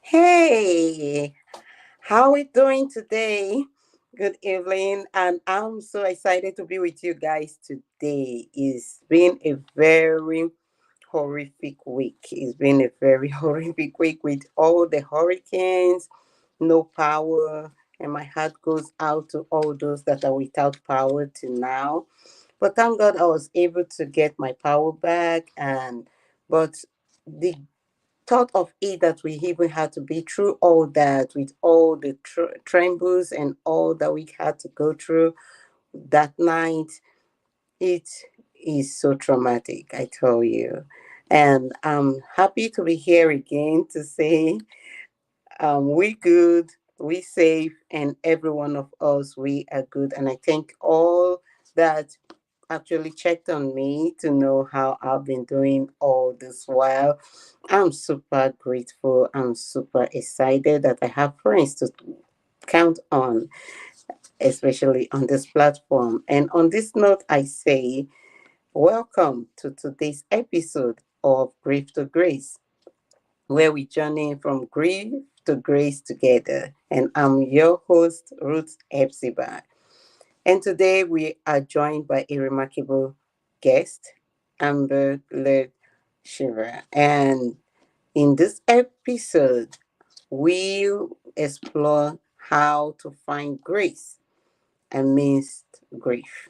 Hey, how we doing today? Good evening, and I'm so excited to be with you guys today. It's been a very horrific week. It's been a very horrific week with all the hurricanes, no power, and my heart goes out to all those that are without power to now. But thank God I was able to get my power back, and but the thought of it that we even had to be through all that with all the trembles and all that we had to go through that night, it is so traumatic, I tell you. And I'm happy to be here again to say we good, we safe, and every one of us, we are good. And I thank all that actually checked on me to know how I've been doing all this while. I'm super grateful. I'm super excited that I have friends to count on, especially on this platform. And on this note, I say, welcome to today's episode of Grief to Grace, where we journey from grief to grace together. And I'm your host, Ruth Hephzibah. And today we are joined by a remarkable guest, Ambre Guillot-Shaver. And in this episode, we'll explore how to find grace amidst grief.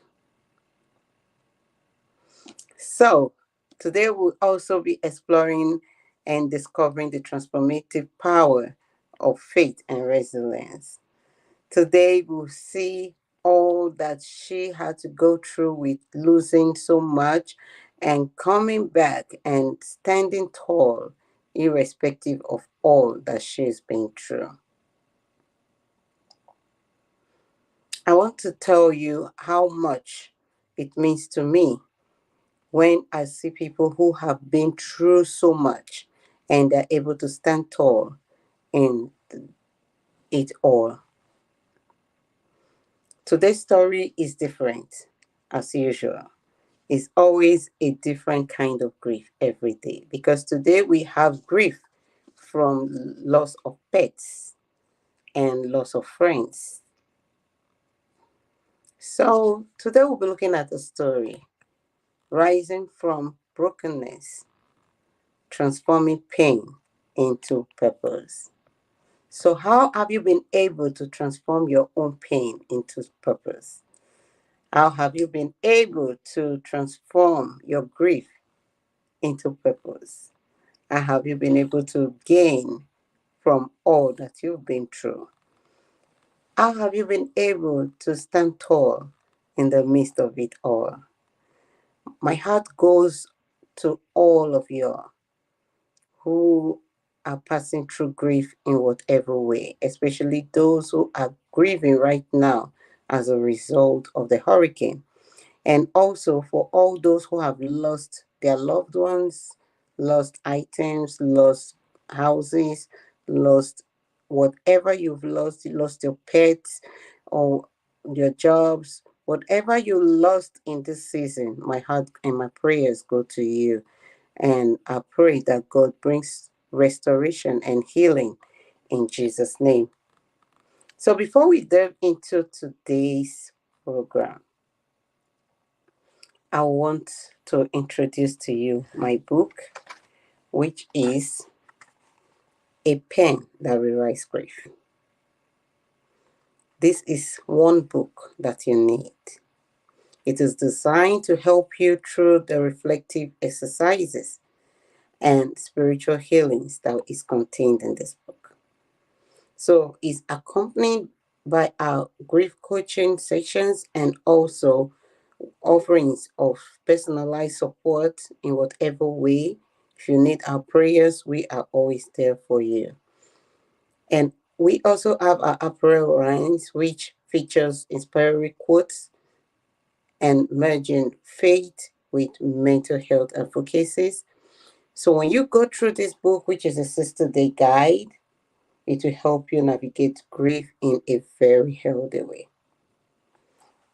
So, today we'll also be exploring and discovering the transformative power of faith and resilience. Today, we'll see all that she had to go through with losing so much and coming back and standing tall, irrespective of all that she's been through. I want to tell you how much it means to me when I see people who have been through so much and they're able to stand tall in it all. Today's story is different, as usual. It's always a different kind of grief every day because today we have grief from loss of pets and loss of friends. So today we'll be looking at a story rising from brokenness, transforming pain into purpose. So, how have you been able to transform your own pain into purpose? How have you been able to transform your grief into purpose? How have you been able to gain from all that you've been through? How have you been able to stand tall in the midst of it all? My heart goes to all of you who are passing through grief in whatever way, especially those who are grieving right now as a result of the hurricane. And also for all those who have lost their loved ones, lost items, lost houses, lost whatever you've lost, you lost your pets or your jobs, whatever you lost in this season, my heart and my prayers go to you. And I pray that God brings restoration and healing in Jesus' name. So before we delve into today's program, I want to introduce to you my book, which is A Pen That Rewrites Grief. This is one book that you need. It is designed to help you through the reflective exercises and spiritual healings that is contained in this book. So it's accompanied by our grief coaching sessions and also offerings of personalized support in whatever way. If you need our prayers, we are always there for you. And we also have our apparel lines, which features inspiring quotes and merging faith with mental health advocacies. So when you go through this book, which is a 60-day guide, it will help you navigate grief in a very healthy way.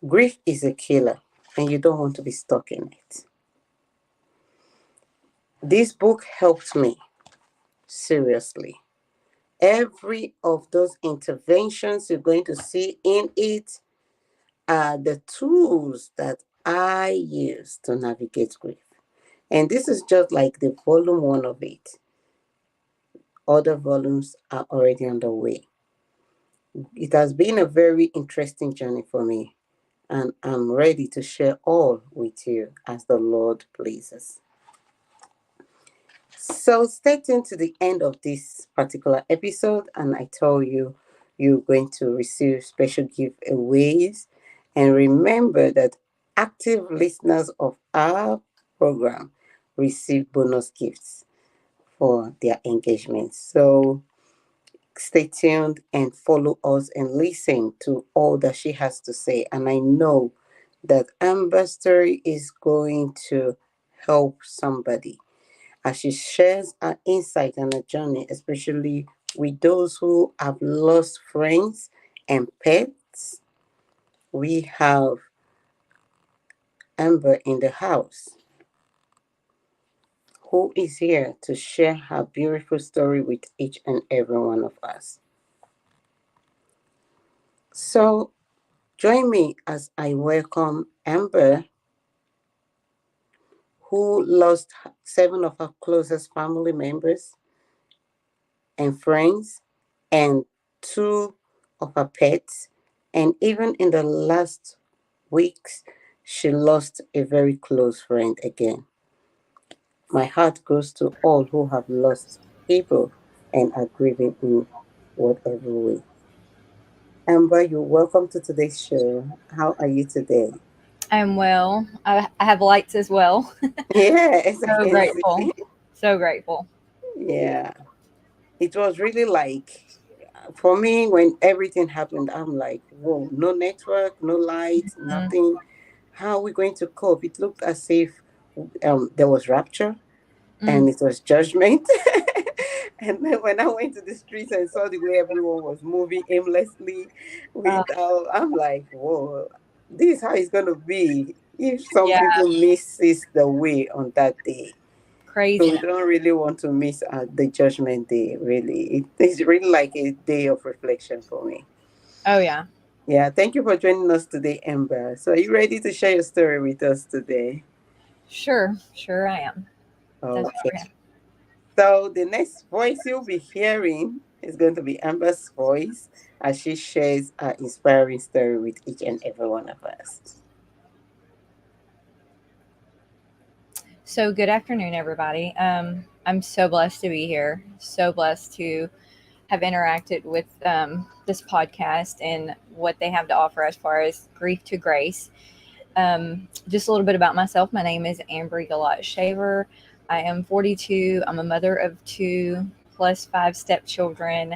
Grief is a killer, and you don't want to be stuck in it. This book helped me, seriously. Every of those interventions you're going to see in it are the tools that I use to navigate grief. And this is just like the volume one of it. Other volumes are already underway. It has been a very interesting journey for me, and I'm ready to share all with you as the Lord pleases. So stay tuned to the end of this particular episode, and I tell you, you're going to receive special giveaways. And remember that active listeners of our program receive bonus gifts for their engagement. So stay tuned and follow us and listen to all that she has to say. And I know that Amber's story is going to help somebody as she shares her insight and her journey, especially with those who have lost friends and pets. We have Amber in the house who is here to share her beautiful story with each and every one of us. So join me as I welcome Amber, who lost seven of her closest family members and friends, and two of her pets. And even in the last weeks, she lost a very close friend again. My heart goes to all who have lost people and are grieving in whatever way. Amber, you're welcome to today's show. How are you today? I'm well. I have lights as well. Yes, I So can see. grateful. So grateful. Yeah, it was really like, for me, when everything happened, I'm like, whoa, no network, no light, Mm, nothing. How are we going to cope? It looked as if there was rapture mm. and it was judgment. And then when I went to the streets and saw the way everyone was moving aimlessly Oh, without, I'm like, whoa, this is how it's going to be if some yeah, people misses the way on that day. So we craziness. don't really want to miss the judgment day, really. It's really like a day of reflection for me. Oh, yeah. Yeah, thank you for joining us today, Amber. So are you ready to share your story with us today? Sure. Sure, I am. That's Okay. okay. So the next voice you'll be hearing is going to be Amber's voice as she shares her inspiring story with each and every one of us. So, good afternoon, everybody. I'm so blessed to be here. So blessed to have interacted with this podcast and what they have to offer as far as grief to grace. Just a little bit about myself. My name is Ambre Guillot-Shaver. I am 42. I'm a mother of two plus five stepchildren,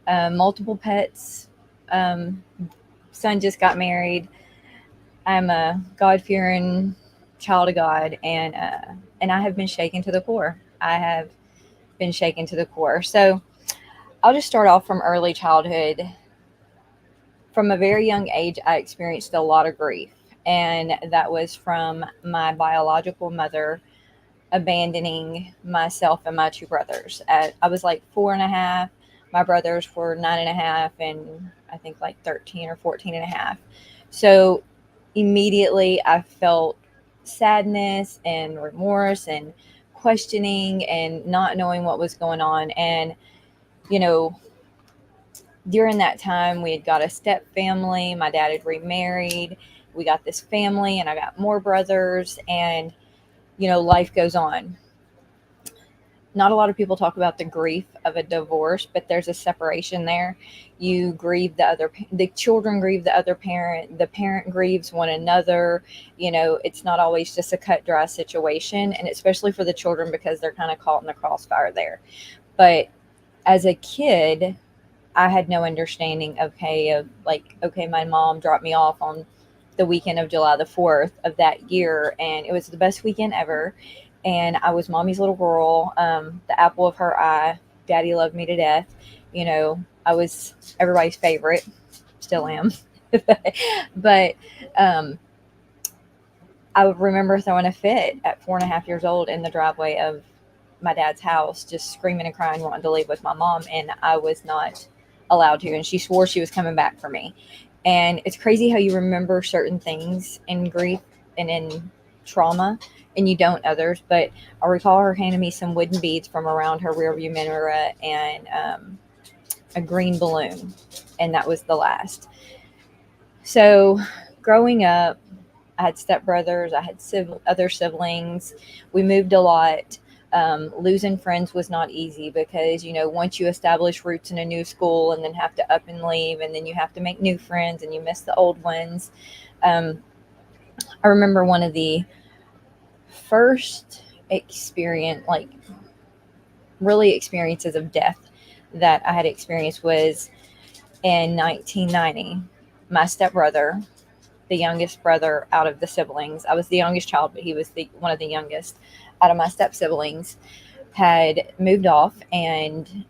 multiple pets. Um, Son just got married. I'm a God fearing child of God, and I have been shaken to the core. I have been shaken to the core. So I'll just start off from early childhood. From a very young age, I experienced a lot of grief, and that was from my biological mother abandoning myself and my two brothers. I was like 4.5. My brothers were 9.5, and I think like 13 or 14 and a half. So immediately I felt sadness and remorse and questioning and not knowing what was going on. And, you know, during that time, we had got a step family. My dad had remarried. We got this family, and I got more brothers. And, life goes on. Not a lot of people talk about the grief of a divorce, but there's a separation there. You grieve the children grieve the other parent, the parent grieves one another. It's not always just a cut dry situation, and especially for the children because they're kind of caught in the crossfire there. But as a kid, I had no understanding, okay, of like, okay, my mom dropped me off on the weekend of July the 4th of that year, and it was the best weekend ever. And I was mommy's little girl, the apple of her eye. Daddy loved me to death. I was everybody's favorite, still am. But um, I remember throwing a fit at 4.5 years old in the driveway of my dad's house, just screaming and crying, wanting to leave with my mom, and I was not allowed to. And she swore she was coming back for me. And it's crazy how you remember certain things in grief and in trauma, and you don't others. But I recall her handing me some wooden beads from around her rearview mirror and a green balloon, and that was the last. So, growing up, I had stepbrothers, I had other siblings. We moved a lot. Losing friends was not easy because, once you establish roots in a new school and then have to up and leave, and then you have to make new friends and you miss the old ones. Um, I remember one of the first really experiences of death that I had experienced was in 1990. My stepbrother, the youngest brother out of the siblings. I was the youngest child, but he was one of the youngest out of my step siblings. Had moved off, and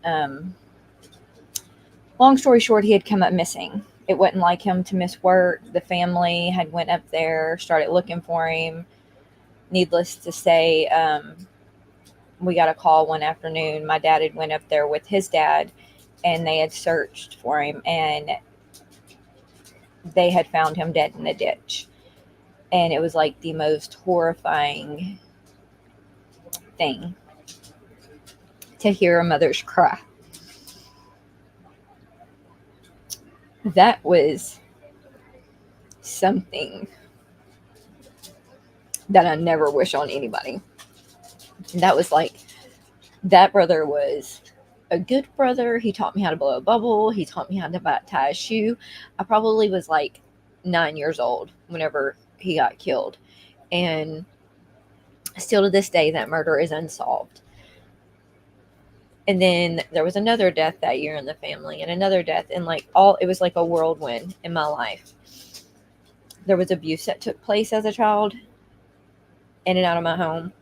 long story short, he had come up missing. It wasn't like him to miss work. The family had went up there, started looking for him. Needless to say, we got a call one afternoon. My dad had went up there with his dad, and they had searched for him, and they had found him dead in a ditch. And it was like the most horrifying thing to hear a mother's cry. That was something that I never wish on anybody. That was like, that brother was a good brother. He taught me how to blow a bubble. He taught me how to tie a shoe. I probably was like 9 years old whenever he got killed. And still to this day, that murder is unsolved. And then there was another death that year in the family, and another death, and it was like a whirlwind in my life. There was abuse that took place as a child in and out of my home.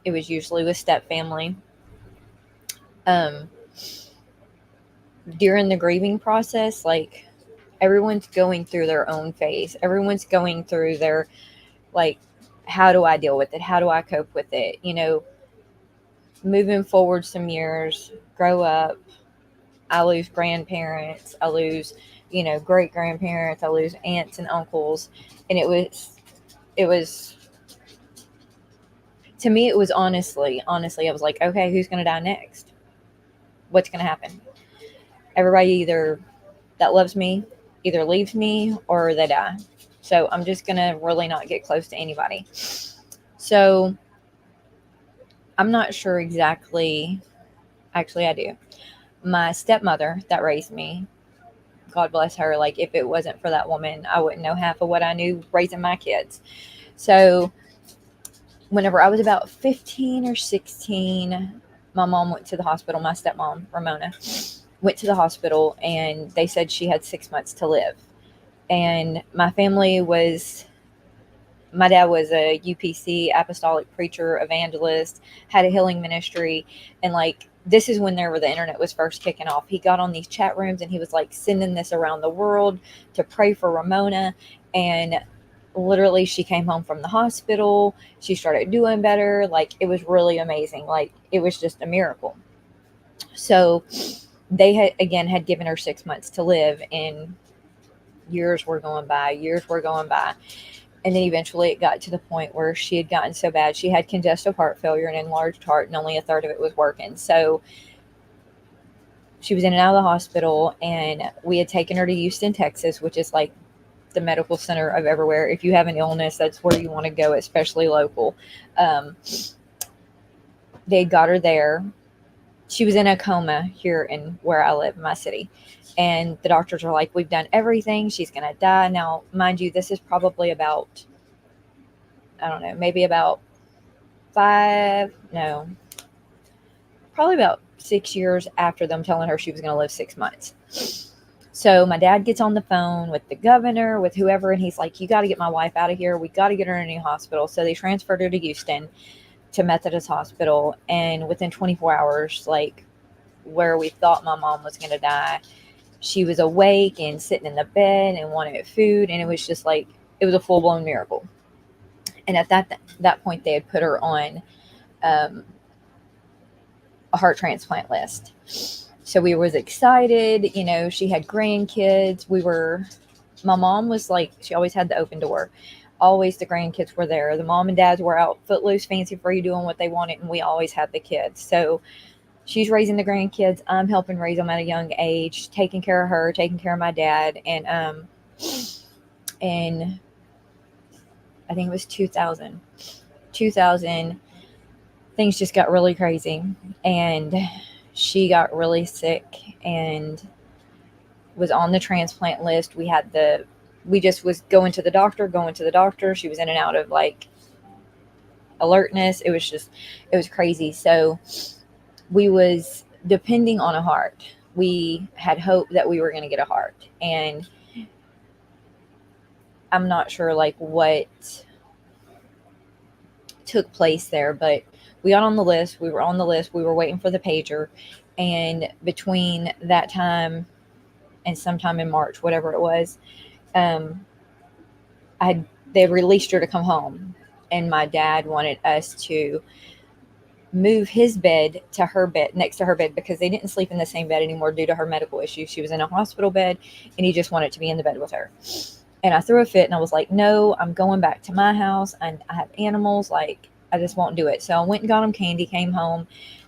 It was usually with step family. Um, During the grieving process, like, everyone's going through their own phase. Everyone's going through their, like, how do I deal with it? How do I cope with it? Moving forward some years, grow up. I lose grandparents. I lose, great grandparents. I lose aunts and uncles. And it was, to me, it was honestly, I was like, okay, who's going to die next? What's going to happen? Everybody that loves me either leaves me or they die. So I'm just going to really not get close to anybody. So I'm not sure exactly. Actually, I do. My stepmother that raised me, God bless her, like, if it wasn't for that woman, I wouldn't know half of what I knew raising my kids. So whenever I was about 15 or 16, my mom went to the hospital. My stepmom, Ramona, went to the hospital, and they said she had 6 months to live. And my dad was a UPC, apostolic preacher, evangelist, had a healing ministry. And like, this is when the internet was first kicking off. He got on these chat rooms and he was like sending this around the world to pray for Ramona. And literally, she came home from the hospital. She started doing better. Like, it was really amazing. Like, it was just a miracle. So they had given her 6 months to live, and years were going by, and then eventually it got to the point where she had gotten so bad. She had congestive heart failure and enlarged heart, and only a third of it was working. So she was in and out of the hospital, and we had taken her to Houston, Texas, which is like the medical center of everywhere. If you have an illness, that's where you want to go, especially local. They got her there. She was in a coma here in where I live, in my city. And the doctors are like, we've done everything. She's going to die. Now, mind you, this is probably about, I don't know, maybe about probably about 6 years after them telling her she was going to live 6 months. So my dad gets on the phone with the governor, with whoever, and he's like, you got to get my wife out of here. We got to get her in a new hospital. So they transferred her to Houston, to Methodist Hospital. And within 24 hours, like, where we thought my mom was going to die, she was awake and sitting in the bed and wanted food. And it was just like, it was a full-blown miracle. And at that point, they had put her on a heart transplant list. So we was excited. She had grandkids. My mom was like, she always had the open door. Always the grandkids were there. The mom and dads were out footloose, fancy free, doing what they wanted, and we always had the kids. So she's raising the grandkids. I'm helping raise them at a young age, taking care of her, taking care of my dad, and I think it was 2000. 2000, things just got really crazy, and she got really sick and was on the transplant list. We just was going to the doctor. She was in and out of like alertness. It was crazy. So we was depending on a heart. We had hope that we were going to get a heart, and I'm not sure like what took place there, but we got on the list. We were on the list. We were waiting for the pager, and between that time and sometime in March, whatever it was, um, I had they released her to come home, and my dad wanted us to move his bed to her bed, next to her bed, because they didn't sleep in the same bed anymore due to her medical issues. She was in a hospital bed, and he just wanted to be in the bed with her. And I threw a fit, and I was like, no, I'm going back to my house, and I have animals. Like, I just won't do it. So I went and got him candy, came home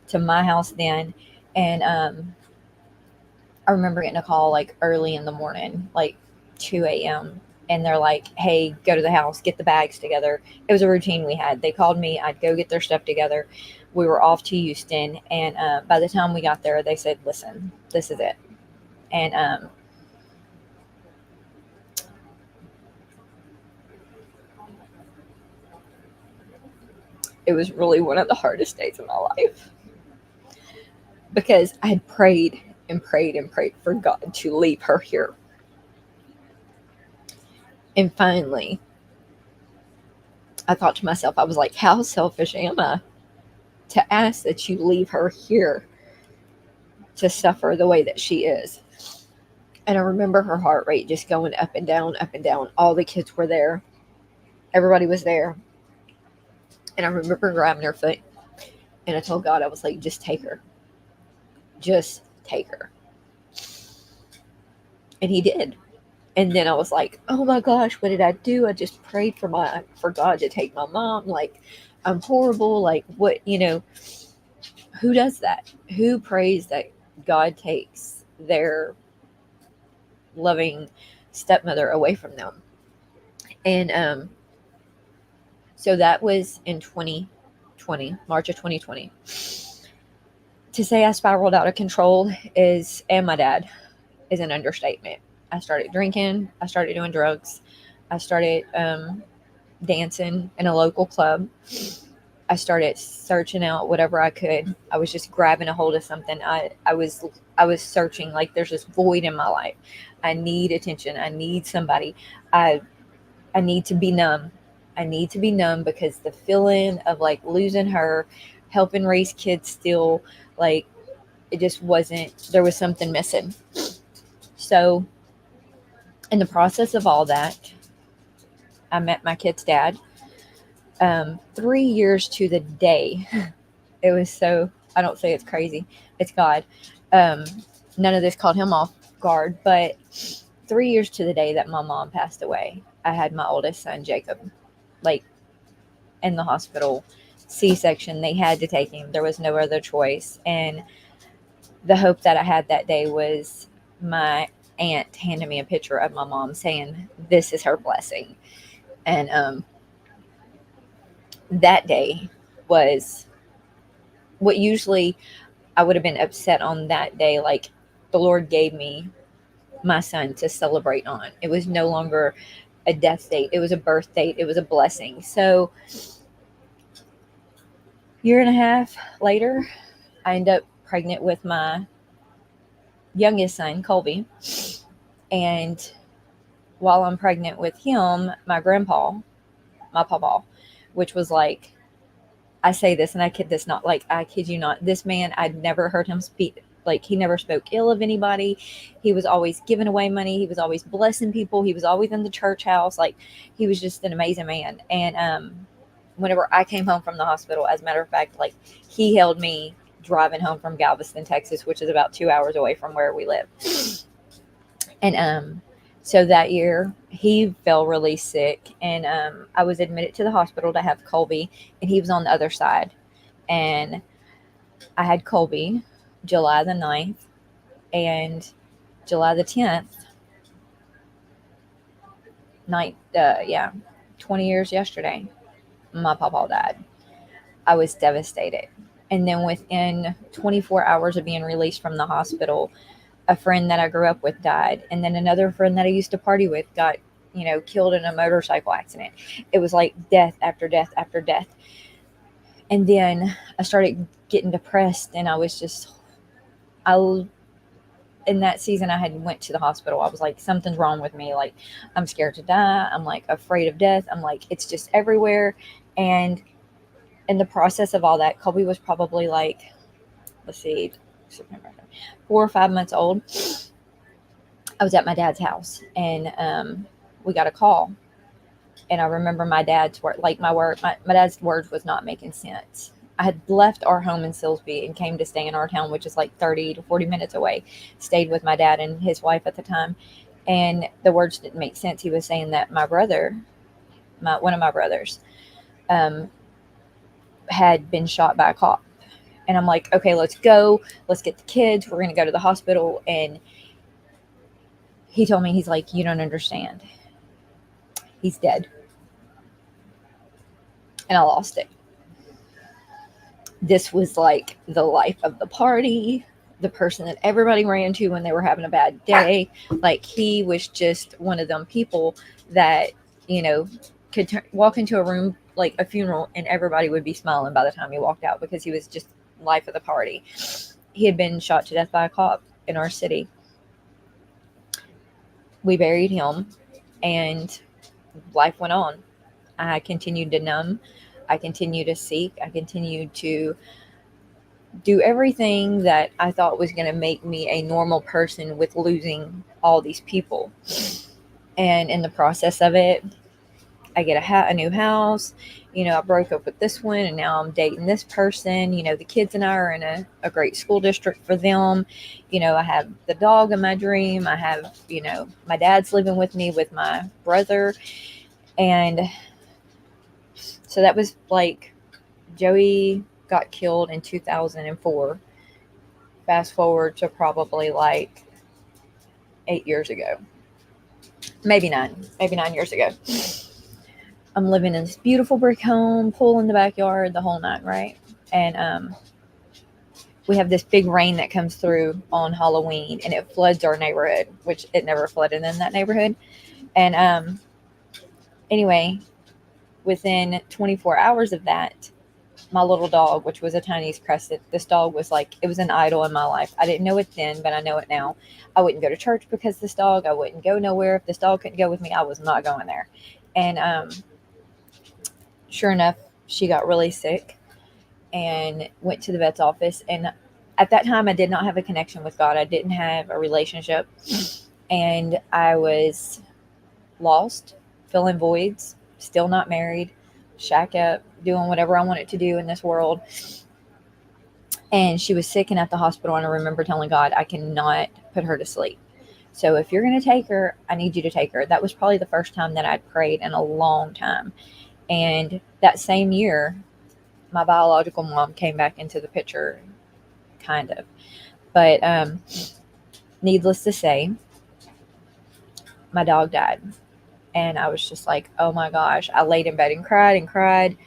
to my house then, and I remember getting a call like early in the morning, like 2 a.m. And they're like, hey, go to the house, get the bags together. It was a routine we had. They called me, I'd go get their stuff together. We were off to Houston. And by the time we got there, they said, listen, this is it. And it was really one of the hardest days of my life because I had prayed and prayed and prayed for God to leave her here. And finally, I thought to myself, I was like, how selfish am I to ask that you leave her here to suffer the way that she is? And I remember her heart rate just going up and down, up and down. All the kids were there, everybody was there. And I remember grabbing her foot, and I told God, I was like, just take her. Just take her. And he did. And then I was like, oh my gosh, what did I do? I just prayed for God to take my mom. Like, I'm horrible. Like, what, who does that? Who prays that God takes their loving stepmother away from them? And so that was in 2020, March of 2020. To say I spiraled out of control and my dad, is an understatement. I started drinking. I started doing drugs. I started dancing in a local club. I started searching out whatever I could. I was just grabbing a hold of something. I was searching, like there's this void in my life. I need attention. I need somebody. I I need to be numb. I need to be numb because the feeling of like losing her, helping raise kids still, like it just wasn't, there was something missing. So, in the process of all that, I met my kid's dad. 3 years to the day. It was so, I don't say it's crazy, it's God. Um, None of this caught him off guard, but 3 years to the day that my mom passed away, I had my oldest son, Jacob, like in the hospital, C-section. They had to take him. There was no other choice. And the hope that I had that day was my aunt handed me a picture of my mom saying, "This is her blessing." And that day was what usually I would have been upset on that day. Like the Lord gave me my son to celebrate on. It was no longer a death date, it was a birth date, it was a blessing. So, year and a half later, I end up pregnant with my youngest son, Colby. And while I'm pregnant with him, my grandpa, my papa, which was like, I say this and I kid this not, like I kid you not, this man, I'd never heard him speak, like he never spoke ill of anybody. He was always giving away money. He was always blessing people. He was always in the church house. Like he was just an amazing man. And whenever I came home from the hospital, as a matter of fact, like he held me, driving home from Galveston, Texas, which is about 2 hours away from where we live. And so that year he fell really sick, and I was admitted to the hospital to have Colby, and he was on the other side. And I had Colby July the 9th, and July the 10th, yeah, 20 years yesterday, my papa died. I was devastated. And then within 24 hours of being released from the hospital, a friend that I grew up with died. And then another friend that I used to party with got, killed in a motorcycle accident. It was like death after death after death. And then I started getting depressed, and I was just, I in that season I had went to the hospital. I was like, something's wrong with me. Like, I'm scared to die. I'm like afraid of death. I'm like, it's just everywhere. And in the process of all that, Colby was probably like, let's see, 4 or 5 months old. I was at my dad's house, and we got a call. And I remember my dad's word, like my dad's words was not making sense. I had left our home in Silsby and came to stay in our town, which is like 30 to 40 minutes away. Stayed with my dad and his wife at the time. And the words didn't make sense. He was saying that my brother, one of my brothers, um, had been shot by a cop. And I'm like, okay, let's go. Let's get the kids. We're going to go to the hospital. And he told me, he's like, you don't understand. He's dead. And I lost it. This was like the life of the party, the person that everybody ran to when they were having a bad day. Like, he was just one of them people that, you know, could walk into a room like a funeral and everybody would be smiling by the time he walked out, because he was just life of the party. He had been shot to death by a cop in our city. We buried him, and life went on. I continued to numb. I continued to seek. I continued to do everything that I thought was going to make me a normal person with losing all these people. And in the process of it, I get a new house. I broke up with this one, and now I'm dating this person. The kids and I are in a great school district for them. I have the dog in my dream. I have, my dad's living with me with my brother. And so that was like, Joey got killed in 2004. Fast forward to probably like 8 years ago. Maybe 9 years ago. I'm living in this beautiful brick home, pool in the backyard, the whole nine, right? And we have this big rain that comes through on Halloween, and it floods our neighborhood, which it never flooded in that neighborhood. And anyway, within 24 hours of that, my little dog, which was a Chinese crescent, this dog was like, it was an idol in my life. I didn't know it then, but I know it now. I wouldn't go to church because this dog. I wouldn't go nowhere. If this dog couldn't go with me, I was not going there. And sure enough, she got really sick and went to the vet's office. And at that time, I did not have a connection with God. I didn't have a relationship. And I was lost, filling voids, still not married, shack up, doing whatever I wanted to do in this world. And she was sick and at the hospital. And I remember telling God, I cannot put her to sleep. So if you're going to take her, I need you to take her. That was probably the first time that I'd prayed in a long time. And that same year, my biological mom came back into the picture, kind of. But needless to say, my dog died. And I was just like, oh my gosh. I laid in bed and cried and cried.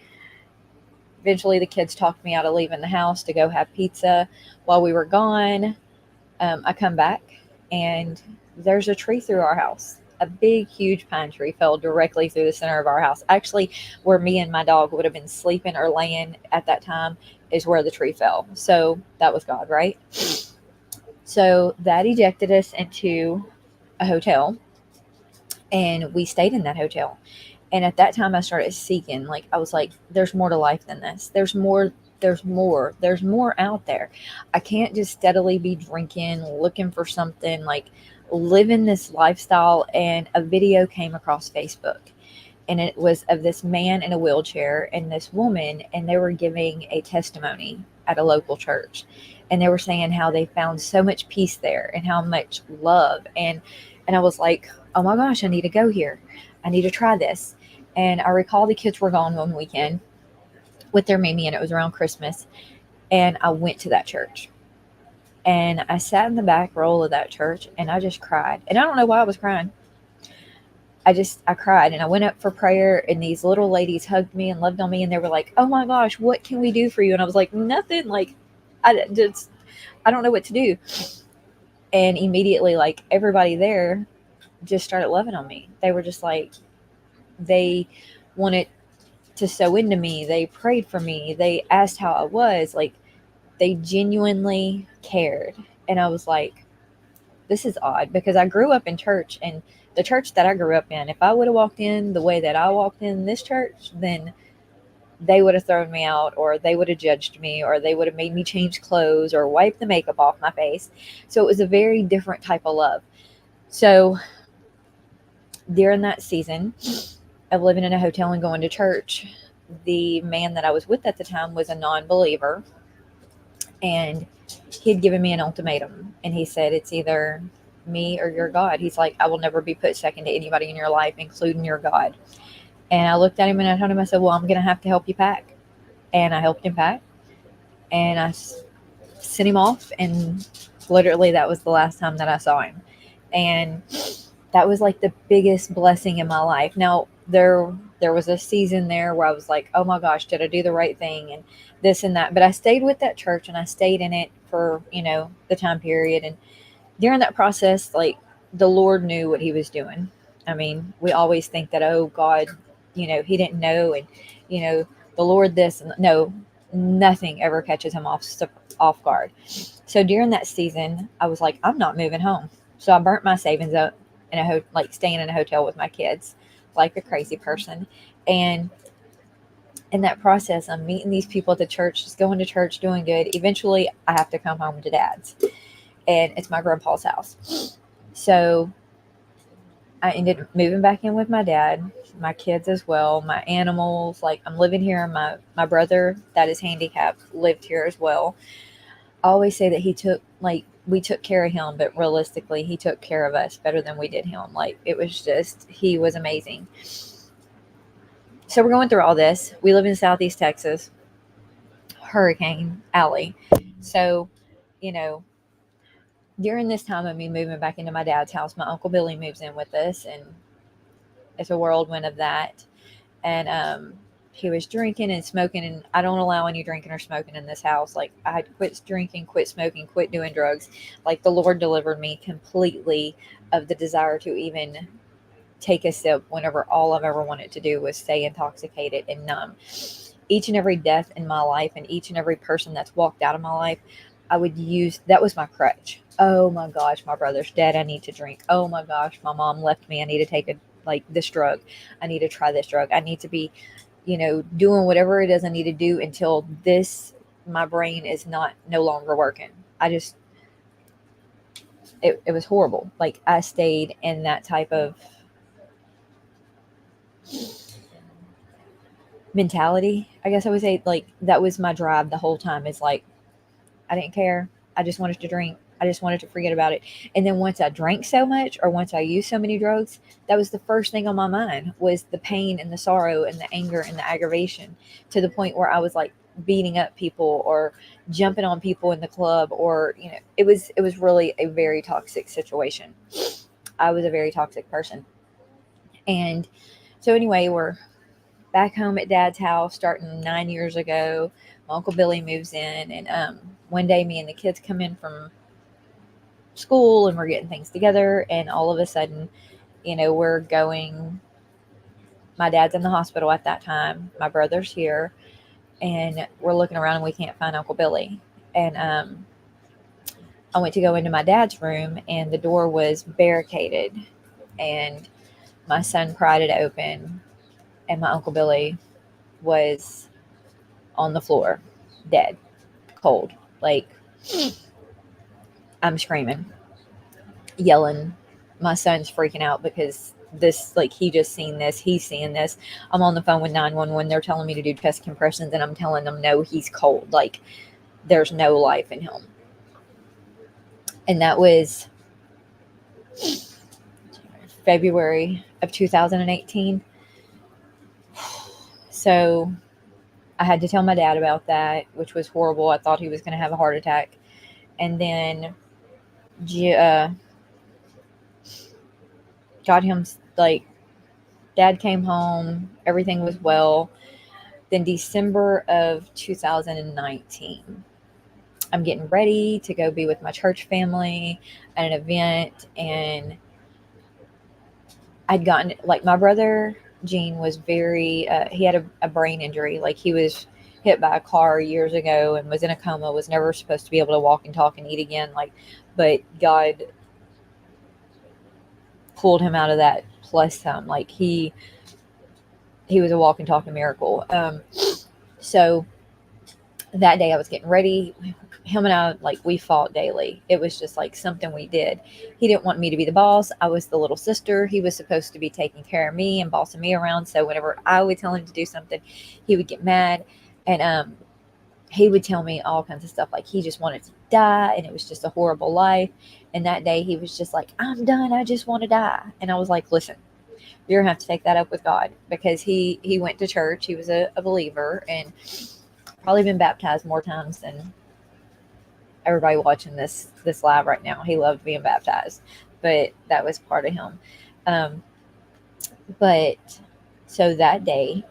Eventually, the kids talked me out of leaving the house to go have pizza. While we were gone, I come back, and there's a tree through our house. A big, huge pine tree fell directly through the center of our house. Actually, where me and my dog would have been sleeping or laying at that time is where the tree fell. So that was God, right? So that ejected us into a hotel, and we stayed in that hotel. And at that time, I started seeking. Like, I was like, there's more to life than this. There's more out there. I can't just steadily be drinking, looking for something, like living this lifestyle. And a video came across Facebook, and it was of this man in a wheelchair and this woman, and they were giving a testimony at a local church, and they were saying how they found so much peace there and how much love. And I was like, oh my gosh, I need to go here. I need to try this. And I recall the kids were gone one weekend with their Mimi, and it was around Christmas. And I went to that church, and I sat in the back row of that church, and I just cried. And I don't know why I was crying. I cried, and I went up for prayer, and these little ladies hugged me and loved on me, and they were like, "Oh my gosh, what can we do for you?" And I was like, "Nothing." Like, I don't know what to do. And immediately, like, everybody there just started loving on me. They were just like, they wanted to sew into me. They prayed for me. They asked how I was. Like, they genuinely cared. And I was like, this is odd, because I grew up in church, and the church that I grew up in, if I would have walked in the way that I walked in this church, then they would have thrown me out, or they would have judged me, or they would have made me change clothes or wipe the makeup off my face. So it was a very different type of love. So during that season of living in a hotel and going to church, the man that I was with at the time was a non believer, and he had given me an ultimatum. And he said, it's either me or your God. He's like, I will never be put second to anybody in your life, including your God. And I looked at him and I told him, I said, well, I'm going to have to help you pack. And I helped him pack, and I sent him off. And literally, that was the last time that I saw him. And that was like the biggest blessing in my life. Now, there was a season there where I was like, oh my gosh, did I do the right thing, and this and that. But I stayed with that church, and I stayed in it for, the time period. And during that process, like, the Lord knew what he was doing. I mean, we always think that, oh God, he didn't know, and you know the Lord this, and no, nothing ever catches him off guard. So during that season, I was like, I'm not moving home. So I burnt my savings up in like staying in a hotel with my kids, like a crazy person. And in that process, I'm meeting these people at the church, just going to church, doing good. Eventually, I have to come home to dad's, and it's my grandpa's house. So I ended up moving back in with my dad, my kids as well, my animals. Like, I'm living here. My brother that is handicapped lived here as well. I always say that we took care of him, but realistically, he took care of us better than we did him. Like, it was just, he was amazing. So we're going through all this. We live in Southeast Texas, Hurricane Alley. So, you know, during this time of me moving back into my dad's house, my Uncle Billy moves in with us, and it's a whirlwind of that. And he was drinking and smoking, and I don't allow any drinking or smoking in this house. Like, I had to quit drinking, quit smoking, quit doing drugs. Like, the Lord delivered me completely of the desire to even take a sip, whenever all I've ever wanted to do was stay intoxicated and numb. Each and every death in my life, and each and every person that's walked out of my life, I would use that was my crutch. Oh my gosh, my brother's dead. I need to drink. Oh my gosh, my mom left me. I need to take this drug. I need to try this drug. I need to be, doing whatever it is I need to do until my brain is no longer working. It was horrible. Like, I stayed in that type of mentality, I guess I would say. Like, that was my drive the whole time. Is like, I didn't care. I just wanted to drink. I just wanted to forget about it. And then once I drank so much, or once I used so many drugs, that was the first thing on my mind, was the pain and the sorrow and the anger and the aggravation, to the point where I was like beating up people or jumping on people in the club, or it was really a very toxic situation. I was a very toxic person. And so anyway, we're back home at dad's house starting 9 years ago. My Uncle Billy moves in, and one day me and the kids come in from school, and we're getting things together, and all of a sudden, we're going, my dad's in the hospital at that time, my brother's here, and we're looking around and we can't find Uncle Billy. And I went to go into my dad's room, and the door was barricaded, and my son pried it open, and my Uncle Billy was on the floor, dead, cold. Like, I'm screaming, yelling. My son's freaking out because this, like, he just seen this. He's seeing this. I'm on the phone with 911. They're telling me to do chest compressions, and I'm telling them, no, he's cold. Like, there's no life in him. And that was February of 2018. So I had to tell my dad about that, which was horrible. I thought he was going to have a heart attack. And then uh, got him, like, dad came home, everything was well. Then December of 2019, I'm getting ready to go be with my church family at an event, and I'd gotten, like, my brother Gene was very he had a brain injury. Like, he was hit by a car years ago and was in a coma, was never supposed to be able to walk and talk and eat again, like, but God pulled him out of that plus some. Like, he was a walk and talking miracle. So that day I was getting ready. Him and I, like, we fought daily. It was just like something we did. He didn't want me to be the boss. I was the little sister. He was supposed to be taking care of me and bossing me around. So whenever I would tell him to do something, he would get mad. And he would tell me all kinds of stuff, like he just wanted to die and it was just a horrible life. And that day he was just like, I'm done. I just want to die. And I was like, listen, you're gonna have to take that up with God, because he went to church. He was a believer and probably been baptized more times than everybody watching this live right now. He loved being baptized, but that was part of him. Um, but so that day,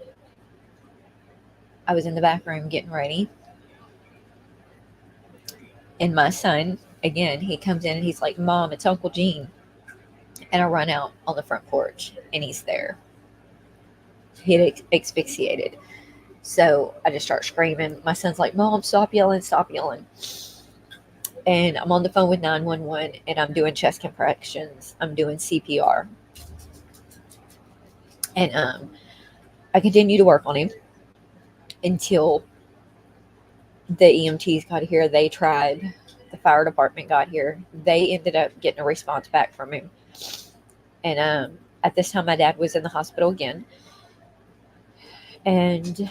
I was in the back room getting ready, and my son, again, he comes in and he's like, "Mom, it's Uncle Gene." And I run out on the front porch, and he's there. He had asphyxiated. So I just start screaming. My son's like, "Mom, stop yelling, stop yelling." And I'm on the phone with 911, and I'm doing chest compressions. I'm doing CPR. And I continue to work on him until the EMTs got here. They tried, the fire department got here. They ended up getting a response back from him. And at this time, my dad was in the hospital again. And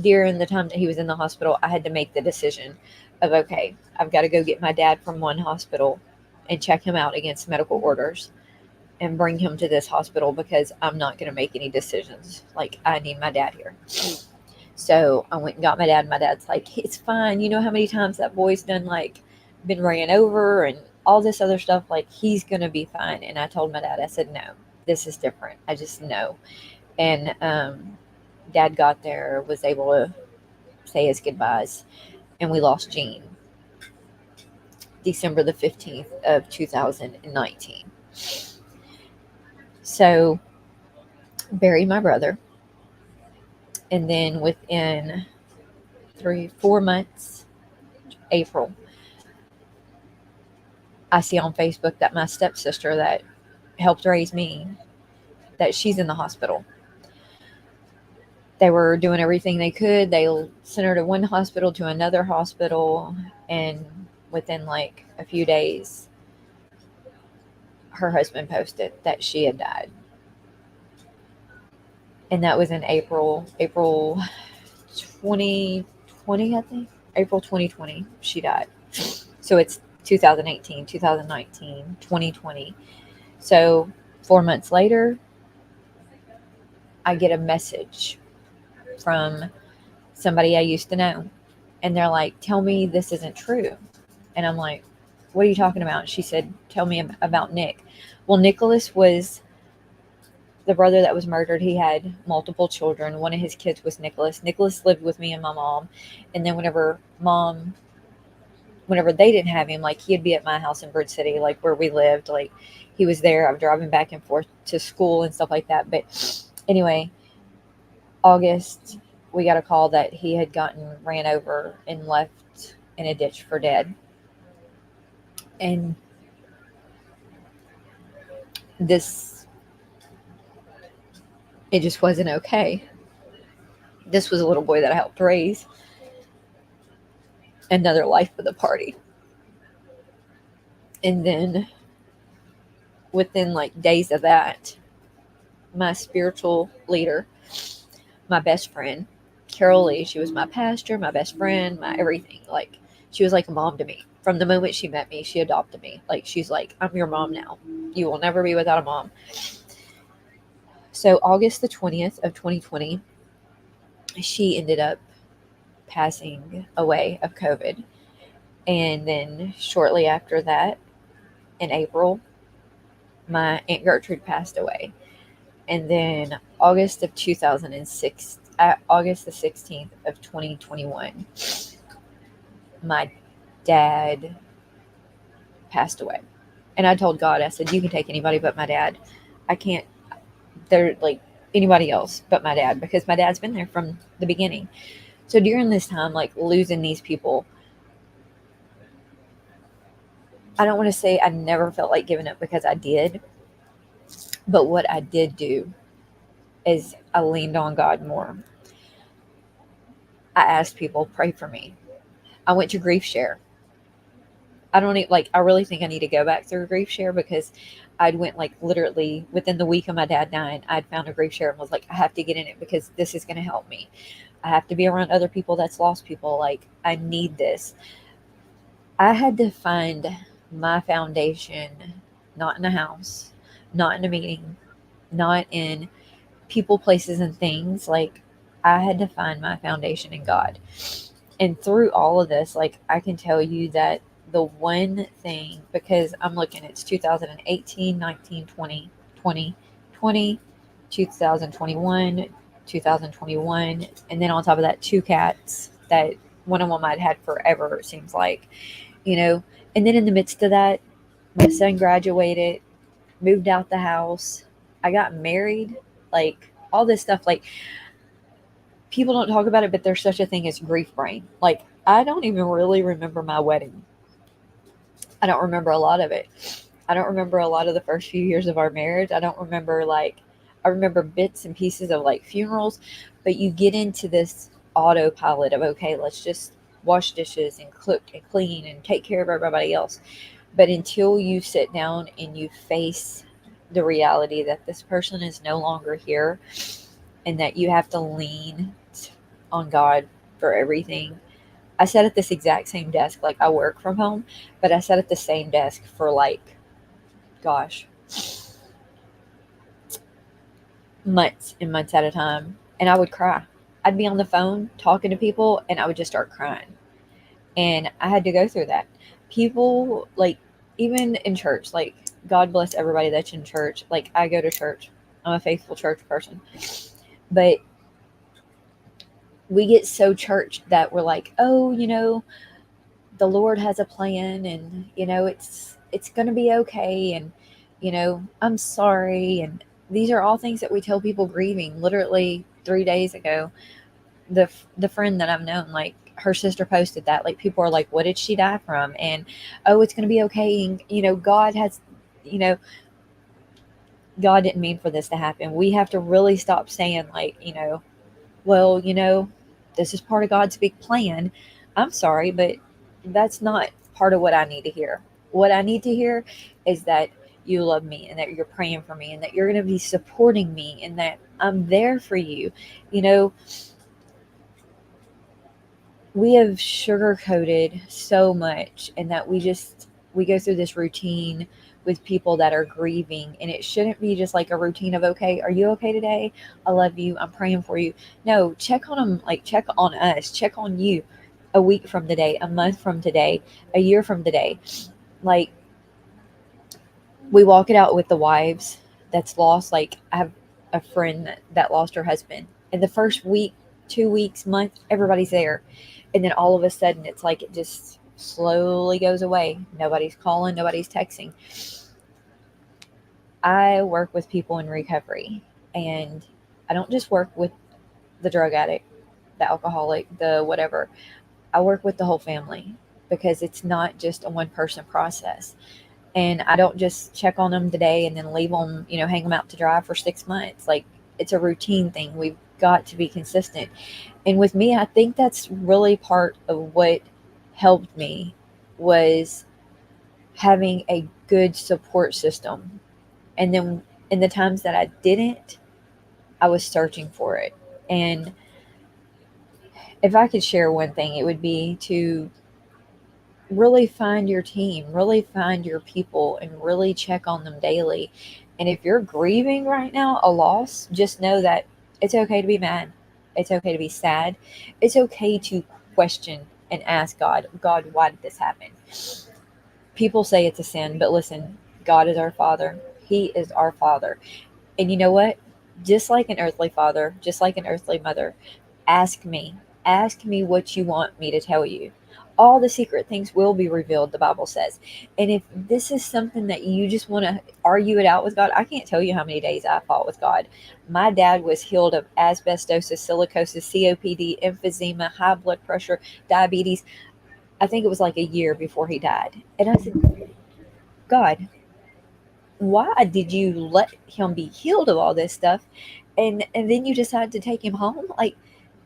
during the time that he was in the hospital, I had to make the decision of, okay, I've got to go get my dad from one hospital and check him out against medical orders and bring him to this hospital, because I'm not going to make any decisions. Like, I need my dad here. So I went and got my dad. My dad's like, it's fine. You know how many times that boy's done, like, been ran over and all this other stuff? Like, he's going to be fine. And I told my dad, I said, no, this is different. I just know. And dad got there, was able to say his goodbyes, and we lost Gene December the 15th of 2019. So buried my brother, and then within 3-4 months, April, I see on Facebook that my stepsister that helped raise me, that she's in the hospital. They were doing everything they could. They sent her to one hospital to another hospital, and within like a few days, her husband posted that she had died. And that was in April 2020, I think. April 2020, she died. So it's 2018, 2019, 2020. So 4 months later, I get a message from somebody I used to know. And they're like, tell me this isn't true. And I'm like, what are you talking about? She said, tell me about Nick. Well, Nicholas was the brother that was murdered. He had multiple children. One of his kids was Nicholas. Nicholas lived with me and my mom. And then whenever they didn't have him, like, he'd be at my house in Bird City, like where we lived. Like, he was there. I'm driving back and forth to school and stuff like that. But anyway, August, we got a call that he had gotten ran over and left in a ditch for dead. And this, it just wasn't okay. This was a little boy that I helped raise. Another life for the party. And then within like days of that, my spiritual leader, my best friend, Carol Lee, she was my pastor, my best friend, my everything. Like, she was like a mom to me. From the moment she met me, she adopted me. Like, she's like, I'm your mom now. You will never be without a mom. So, August the 20th of 2020, she ended up passing away of COVID. And then shortly after that, in April, my Aunt Gertrude passed away. And then August of 2006, August the 16th of 2021, my dad passed away. And I told God, I said, you can take anybody but my dad. I can't, they're like anybody else but my dad, because my dad's been there from the beginning. So during this time, like losing these people, I don't want to say I never felt like giving up, because I did. But what I did do is I leaned on God more. I asked people, pray for me. I went to Grief Share. I don't need, like, I really think I need to go back through Grief Share, because I'd went like literally within the week of my dad dying, I'd found a Grief Share and was like, I have to get in it because this is going to help me. I have to be around other people that's lost people. Like, I need this. I had to find my foundation, not in a house, not in a meeting, not in people, places, and things. Like, I had to find my foundation in God. And through all of this, like, I can tell you that the one thing, because I'm looking, it's 2018, 19, 20, 20, 20, 2021, 2021, and then on top of that, two cats that one of them I'd had forever, it seems like, you know. And then in the midst of that, my son graduated, moved out the house, I got married, like all this stuff. Like, people don't talk about it, but there's such a thing as grief brain. Like, I don't even really remember my wedding. I don't remember a lot of it. I don't remember a lot of the first few years of our marriage. I don't remember, like, I remember bits and pieces of like funerals, but you get into this autopilot of, okay, let's just wash dishes and cook and clean and take care of everybody else. But until you sit down and you face the reality that this person is no longer here, and that you have to lean on God for everything. I sat at this exact same desk, like I work from home, but I sat at the same desk for like, gosh, months and months at a time. And I would cry. I'd be on the phone talking to people and I would just start crying. And I had to go through that. People, like, even in church, like, God bless everybody that's in church. Like, I go to church, I'm a faithful church person. But we get so church that we're like, oh, the Lord has a plan, and it's going to be okay, and I'm sorry. And these are all things that we tell people grieving. Literally 3 days ago, the friend that I've known, like, her sister posted that, like, people are like, what did she die from? And, oh, it's going to be okay. And God has, you know God didn't mean for this to happen. We have to really stop saying, like, well, this is part of God's big plan. I'm sorry, but that's not part of what I need to hear. What I need to hear is that you love me, and that you're praying for me, and that you're going to be supporting me, and that I'm there for you. You know, we have sugarcoated so much, and that we go through this routine with people that are grieving, and it shouldn't be just like a routine of, okay, are you okay today? I love you, I'm praying for you. No, check on them. Like, check on us, check on you a week from today, a month from today, a year from today. Like, we walk it out with the wives that's lost. Like, I have a friend that lost her husband, and the first week, 2 weeks, month, everybody's there. And then all of a sudden, it's like it just slowly goes away. Nobody's calling, nobody's texting. I work with people in recovery, and I don't just work with the drug addict, the alcoholic, the whatever. I work with the whole family, because it's not just a one person process. And I don't just check on them today and then leave them, hang them out to dry for 6 months. Like, it's a routine thing. We've got to be consistent. And with me, I think that's really part of what helped me, was having a good support system. And then in the times that I didn't, I was searching for it. And If I could share one thing, it would be to really find your team, really find your people, and really check on them daily. And if you're grieving right now a loss, just know that it's okay to be mad. It's okay to be sad. It's okay to question and ask God, God, why did this happen? People say it's a sin, but listen, God is our Father. He is our Father. And you know what? Just like an earthly father, just like an earthly mother, ask me. Ask me what you want me to tell you. All the secret things will be revealed, the Bible says. And if this is something that you just want to argue it out with God, I can't tell you how many days I fought with God. My dad was healed of asbestosis, silicosis, COPD, emphysema, high blood pressure, diabetes. I think it was like a year before he died. And I said, God, why did you let him be healed of all this stuff and then you decide to take him home? Like,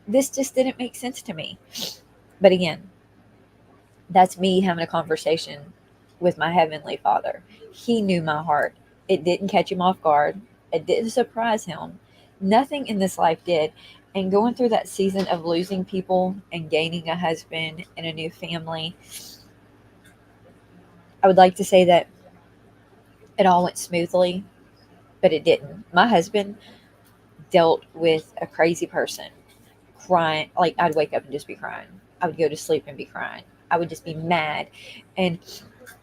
this just didn't make sense to me. But again, that's me having a conversation with my heavenly Father. He knew my heart. It didn't catch him off guard. It didn't surprise him. Nothing in this life did. And going through that season of losing people and gaining a husband and a new family, I would like to say that it all went smoothly, but it didn't. My husband dealt with a crazy person, crying. Like, I'd wake up and just be crying. I would go to sleep and be crying. I would just be mad. And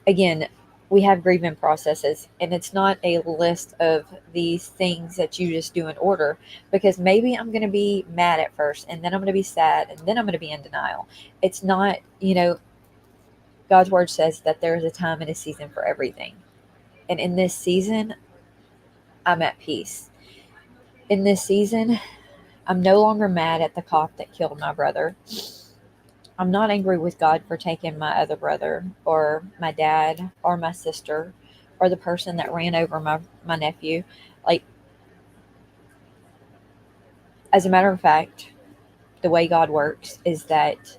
again, we have grieving processes, and it's not a list of these things that you just do in order, because maybe I'm going to be mad at first, and then I'm going to be sad, and then I'm going to be in denial. It's not, God's word says that there is a time and a season for everything. And in this season, I'm at peace. In this season, I'm no longer mad at the cop that killed my brother. I'm not angry with God for taking my other brother or my dad or my sister or the person that ran over my nephew. Like, as a matter of fact, the way God works is that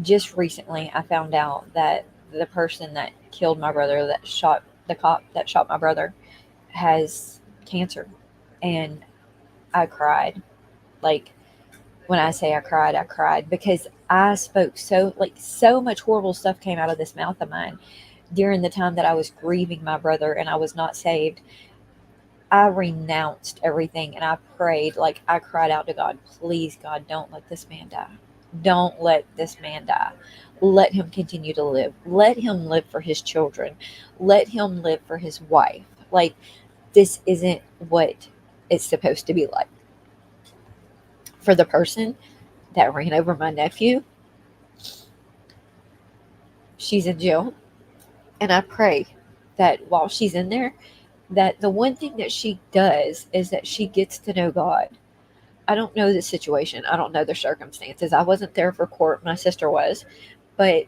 just recently I found out that the person that killed my brother, that shot the cop that shot my brother, has cancer. And I cried. Like, when I cried because I spoke so much horrible stuff came out of this mouth of mine during the time that I was grieving my brother and I was not saved. I renounced everything and I prayed, like I cried out to God, please, God, don't let this man die. Don't let this man die. Let him continue to live. Let him live for his children. Let him live for his wife. Like, this isn't what it's supposed to be like. For the person that ran over my nephew, she's in jail. And I pray that while she's in there, that the one thing that she does is that she gets to know God. I don't know the situation. I don't know the circumstances. I wasn't there for court. My sister was. But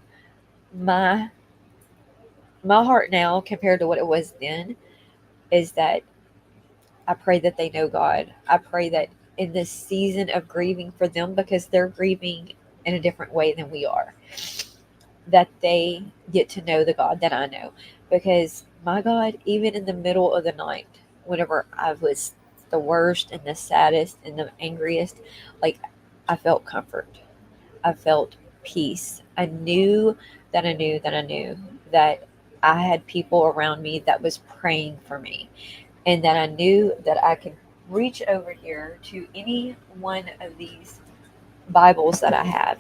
my my heart now compared to what it was then is that I pray that they know God. I pray that in this season of grieving for them, because they're grieving in a different way than we are, that they get to know the God that I know. Because my God, even in the middle of the night, whenever I was the worst and the saddest and the angriest, like, I felt comfort. I felt peace. I knew that I knew that I knew that I had people around me that was praying for me, and that I knew that I could reach over here to any one of these Bibles that I have,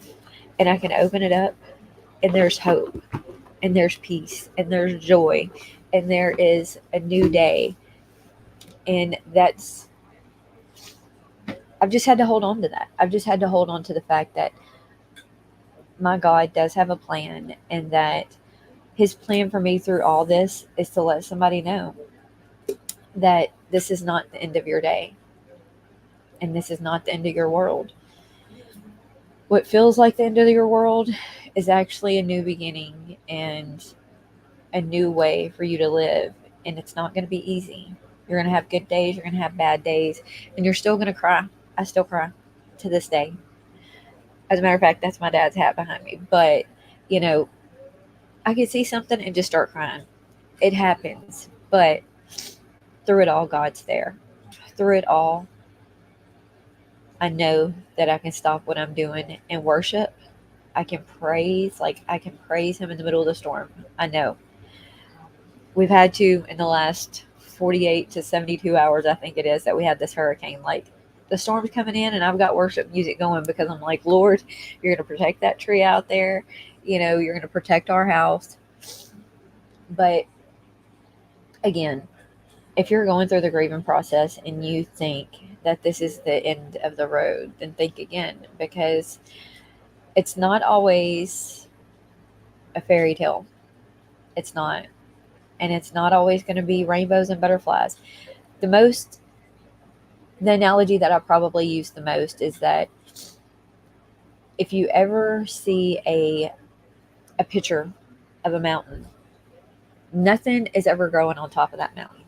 and I can open it up, and there's hope, and there's peace, and there's joy, and there is a new day. And I've just had to hold on to that. I've just had to hold on to the fact that my God does have a plan, and that his plan for me through all this is to let somebody know that this is not the end of your day, and this is not the end of your world. What feels like the end of your world is actually a new beginning and a new way for you to live. And it's not going to be easy. You're going to have good days, you're going to have bad days, and you're still going to cry. I still cry to this day. As a matter of fact, that's my dad's hat behind me. But, you know, I could see something and just start crying. It happens. But through it all, God's there. Through it all, I know that I can stop what I'm doing and worship. I can praise, like I can praise him in the middle of the storm. I know. We've had to in the last 48 to 72 hours, I think it is, that we had this hurricane. Like the storm's coming in, and I've got worship music going because I'm like, Lord, you're going to protect that tree out there. You know, you're going to protect our house. But again, if you're going through the grieving process and you think that this is the end of the road, then think again, because it's not always a fairy tale. It's not. And it's not always going to be rainbows and butterflies. The most, the analogy that I probably use the most is that if you ever see a picture of a mountain, nothing is ever growing on top of that mountain.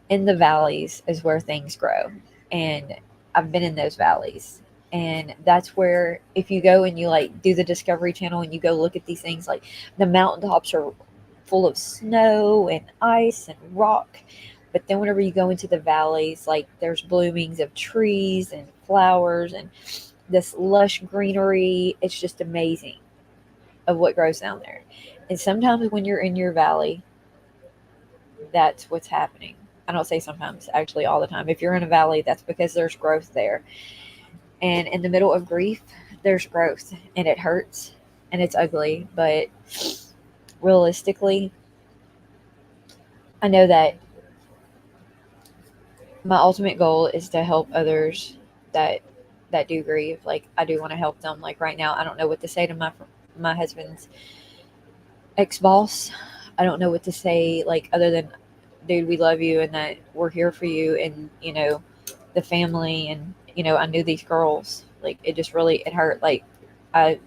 In the valleys is where things grow. And I've been in those valleys. And that's where, if you go and you like do the Discovery Channel and you go look at these things, like the mountaintops are full of snow and ice and rock. But then whenever you go into the valleys, like there's bloomings of trees and flowers and this lush greenery. It's just amazing of what grows down there. And sometimes when you're in your valley, that's what's happening. I don't say sometimes, actually all the time. If you're in a valley, that's because there's growth there. And in the middle of grief, there's growth, and it hurts and it's ugly. But realistically, I know that my ultimate goal is to help others that do grieve. Like I do want to help them. Like right now, I don't know what to say to my husband's ex boss. I don't know what to say, like other than, dude, we love you and that we're here for you, and the family, and I knew these girls. Like it just really it hurt. Like I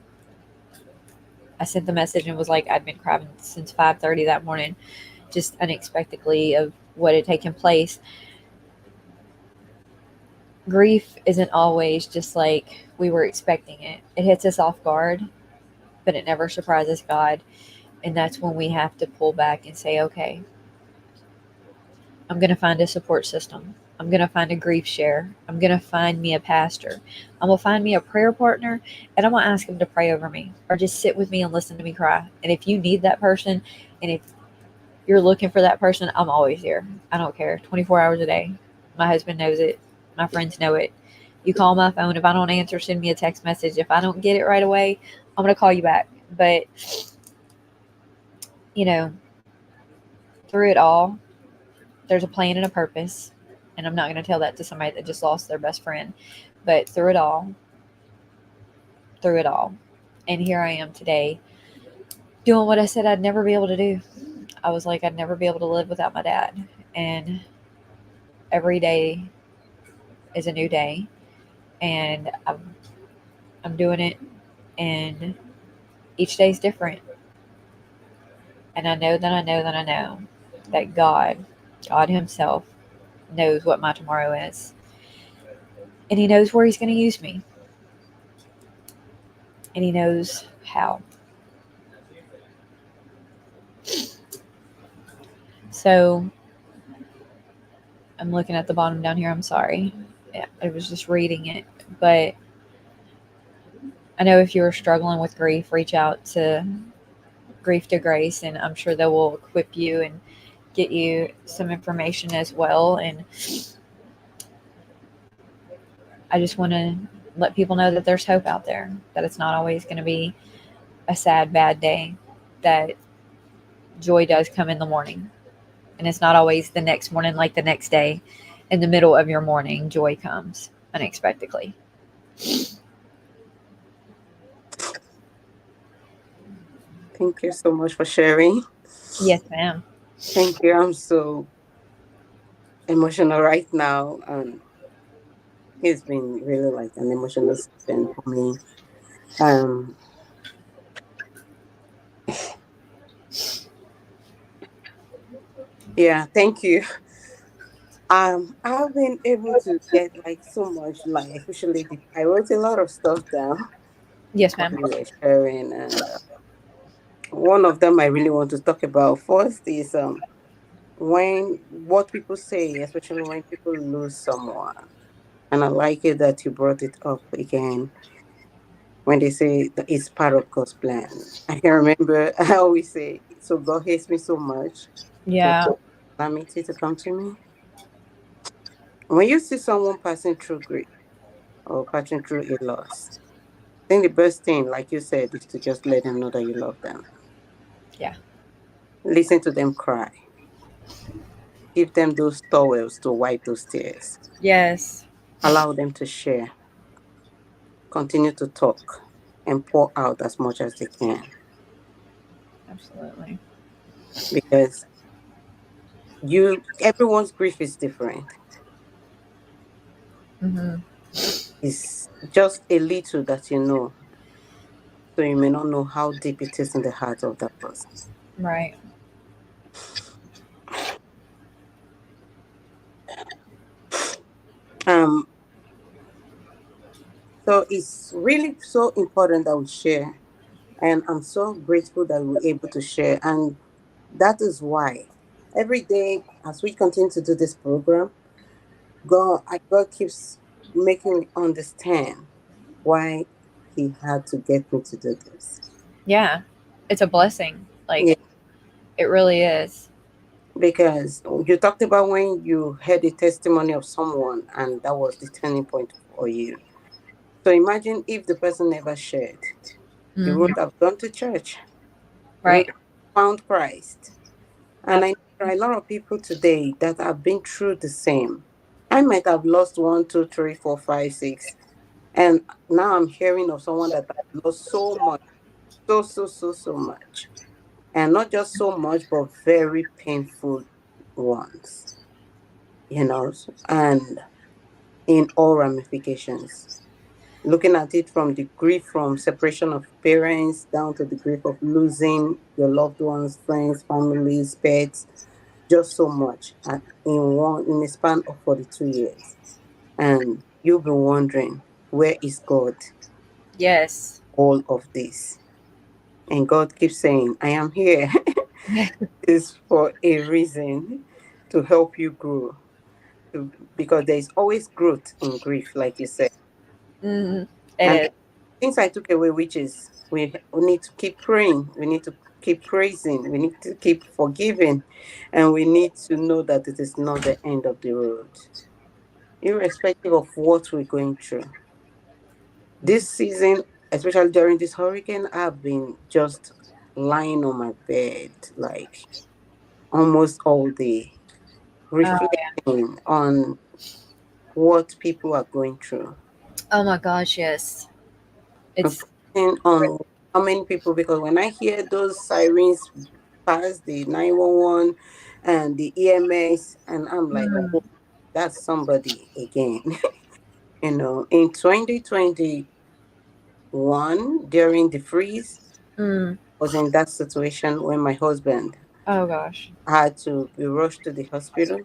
I sent the message and was like I'd been crying since 5:30 that morning, just unexpectedly of what had taken place. Grief isn't always just like we were expecting it. It hits us off guard, but it never surprises God. And that's when we have to pull back and say, okay, I'm going to find a support system. I'm going to find a grief share. I'm going to find me a pastor. I'm going to find me a prayer partner, and I'm going to ask them to pray over me or just sit with me and listen to me cry. And if you need that person, and if you're looking for that person, I'm always here. I don't care. 24 hours a day. My husband knows it. My friends know it. You call my phone. If I don't answer, send me a text message. If I don't get it right away, I'm going to call you back. But, you know, through it all, there's a plan and a purpose. And I'm not going to tell that to somebody that just lost their best friend. But through it all. And here I am today doing what I said I'd never be able to do. I was like, I'd never be able to live without my dad. And every day is a new day. And I'm doing it. And each day is different. And I know that I know that I know that God Himself, knows what my tomorrow is. And He knows where He's going to use me. And He knows how. So I'm looking at the bottom down here. I'm sorry. Yeah, I was just reading it. But I know if you are struggling with grief, reach out to Grief to Grace, and I'm sure they will equip you and get you some information as well. And I just want to let people know that there's hope out there, that it's not always going to be a sad, bad day, that joy does come in the morning. And it's not always the next morning, like the next day. In the middle of your morning, joy comes unexpectedly. Thank you so much for sharing. Yes, ma'am. Thank you. I'm so emotional right now, and it's been really like an emotional season for me. Um, yeah, thank you. I've been able to get like so much, like especially I wrote a lot of stuff down Yes, while ma'am. you were sharing, and one of them I really want to talk about first is when what people say, especially when people lose someone. And I like it that you brought it up again when they say that it's part of God's plan. I can remember I always say, so God hates me so much to Yeah. calamity to come to me. When you see someone passing through grief or passing through a loss, I think the best thing, like you said, is to just let them know that you love them. Yeah. Listen to them cry. Give them those towels to wipe those tears. Yes. Allow them to share. Continue to talk and pour out as much as they can. Absolutely. Because everyone's grief is different. Mm-hmm. It's just a little that you know. So you may not know how deep it is in the heart of that person. Right. Um, so it's really so important that we share. And I'm so grateful that we were able to share. And that is why every day as we continue to do this program, God keeps making me understand why He had to get me to do this. Yeah. It's a blessing. Like, Yeah, it really is. because you talked about when you heard the testimony of someone, and that was the turning point for you. So imagine if the person never shared, you Hmm. wouldn't have gone to church, you Right. wouldn't have found Christ. And I know there are a lot of people today that have been through the same. I might have lost one, two, three, four, five, six. And now I'm hearing of someone that has lost so much, so much. And not just so much, but very painful ones, and in all ramifications. Looking at it from the grief from separation of parents down to the grief of losing your loved ones, friends, families, pets, just so much in a span of 42 years. And you'll be wondering, where is God Yes. all of this? And God keeps saying, I am here. Is for a reason, to help you grow. Because there is always growth in grief, like you said. Mm-hmm. It And is. things I took away, which is we need to keep praying, we need to keep praising, we need to keep forgiving, and we need to know that it is not the end of the road, irrespective of what we're going through. This season, especially during this hurricane, I've been just lying on my bed like almost all day, Oh, reflecting on what people are going through, oh my gosh, yes. It's reflecting on how many people, because when I hear those sirens pass the 911 and the EMS, and I'm like, mm, oh, that's somebody again. In 2021, during the freeze, mm, was in that situation when my husband oh gosh. had to be rushed to the hospital,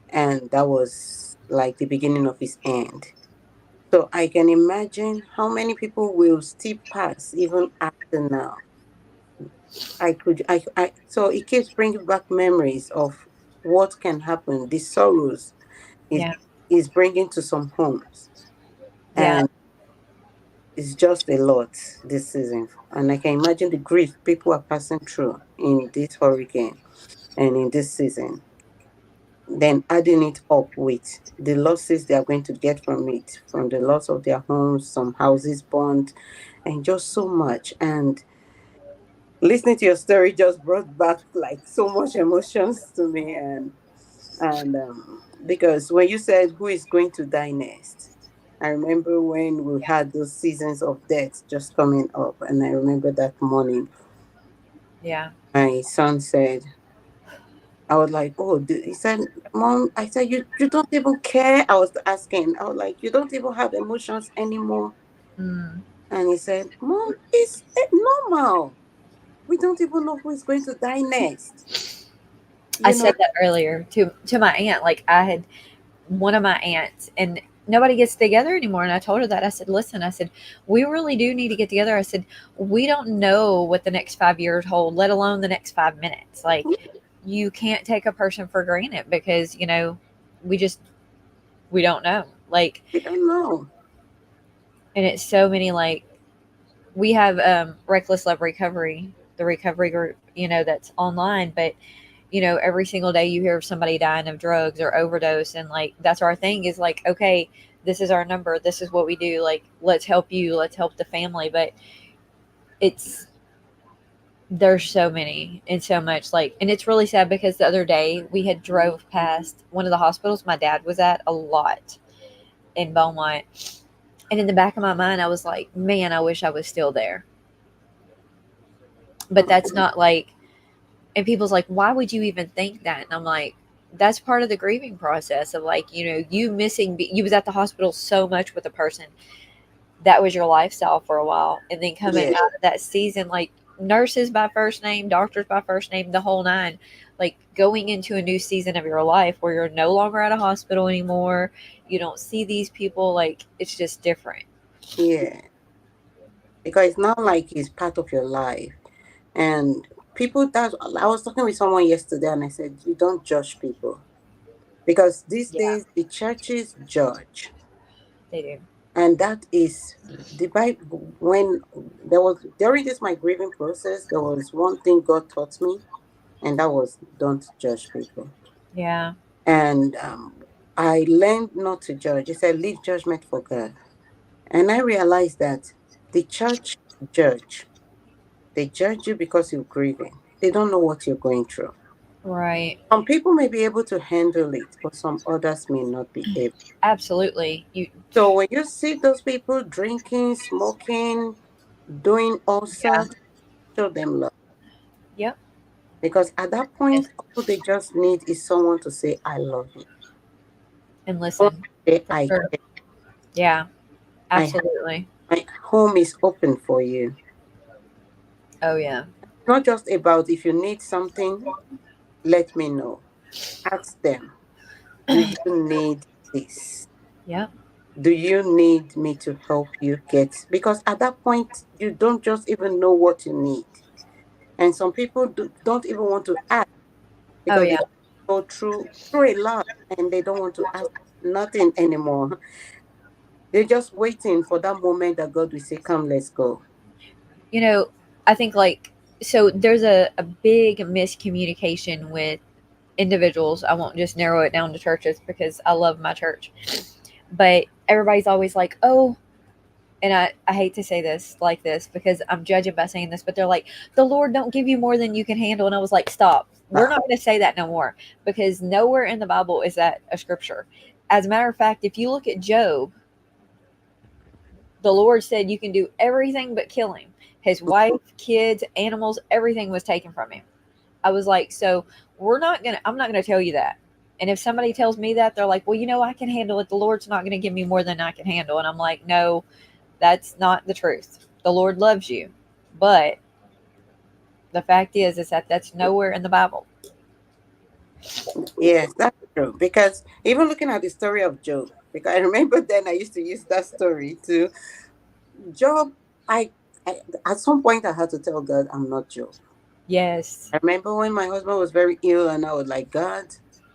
and that was like the beginning of his end. So I can imagine how many people will still pass even after now. So it keeps bringing back memories of what can happen, the sorrows it Yeah. is bringing to some homes. Yeah. And it's just a lot this season. And I can imagine the grief people are passing through in this hurricane and in this season. Then adding it up with the losses they are going to get from it, from the loss of their homes, some houses burned, and just so much. And listening to your story just brought back like so much emotions to me. And because when you said who is going to die next, I remember when we had those seasons of death just coming up, and I remember that morning Yeah. my son said, I was like, oh, he said, Mom, I said, you don't even care. I was asking, I was like, you don't even have emotions anymore. Mm. And he said, Mom, it's normal. We don't even know who is going to die next. I You know, said that earlier to my aunt. Like, I had one of my aunts, and nobody gets together anymore. And I told her that. I said, listen, I said, we really do need to get together. I said, we don't know what the next 5 years hold, let alone the next 5 minutes. Like, you can't take a person for granted because, we just, we don't know. Like, We don't know. and it's so many, like, we have Reckless Love Recovery, the recovery group, that's online, but every single day you hear of somebody dying of drugs or overdose, and like that's our thing is like, okay, this is our number, this is what we do, like let's help you, let's help the family. But it's there's so many and so much, like, and it's really sad because the other day we had drove past one of the hospitals my dad was at a lot in Beaumont, and in the back of my mind I was like, man, I wish I was still there. But that's not like, and people's like, why would you even think that? And I'm like, that's part of the grieving process of like, you missing, you was at the hospital so much with a person that was your lifestyle for a while, and then coming Yeah, out of that season, like nurses by first name, doctors by first name, the whole nine, like going into a new season of your life where you're no longer at a hospital anymore, you don't see these people, like it's just different. yeah. Because it's not like it's part of your life. And people that I was talking with someone yesterday and I said, you don't judge people. Because these Yeah, days the churches judge. they do. And that is the Bible. When there was during this my grieving process, there was one thing God taught me, and that was don't judge people. Yeah. And I learned not to judge. He said, leave judgment for God. And I realized that the church judge. They judge you because you're grieving. They don't know what you're going through. Right. Some people may be able to handle it, but some others may not be able. Absolutely. You. So when you see those people drinking, smoking, doing all Yeah. sorts, show them love. Yep. Because at that and, point, all they just need is someone to say, I love you. and Someone listen, to say, for I sure. care. Yeah, I have, absolutely. my home is open for you. Oh yeah. It's not just about if you need something, let me know. Ask them, do you need this? Yep. Do you need me to help you get? Because at that point, you don't just even know what you need. And some people don't even want to ask Oh because yeah. they go through a lot and they don't want to ask nothing anymore. They're just waiting for that moment that God will say, come, let's go. You know, I think like, so there's a big miscommunication with individuals. I won't just narrow it down to churches because I love my church. But everybody's always like, oh, and I hate to say this like this because I'm judging by saying this, but they're like, the Lord don't give you more than you can handle. And I was like, stop. We're Ah, not going to say that no more, because nowhere in the Bible is that a scripture. As a matter of fact, if you look at Job, the Lord said you can do everything but kill him. His wife, kids, animals, everything was taken from him. I was like, so I'm not gonna tell you that. And if somebody tells me that, they're like, well, I can handle it. The Lord's not gonna give me more than I can handle. And I'm like, no, that's not the truth. The Lord loves you. But the fact is that that's nowhere in the Bible. yes, that's true. Because even looking at the story of Job, because I remember then I used to use that story too. Job, I at some point I had to tell God I'm not Job. Yes. I remember when my husband was very ill and I was like, God,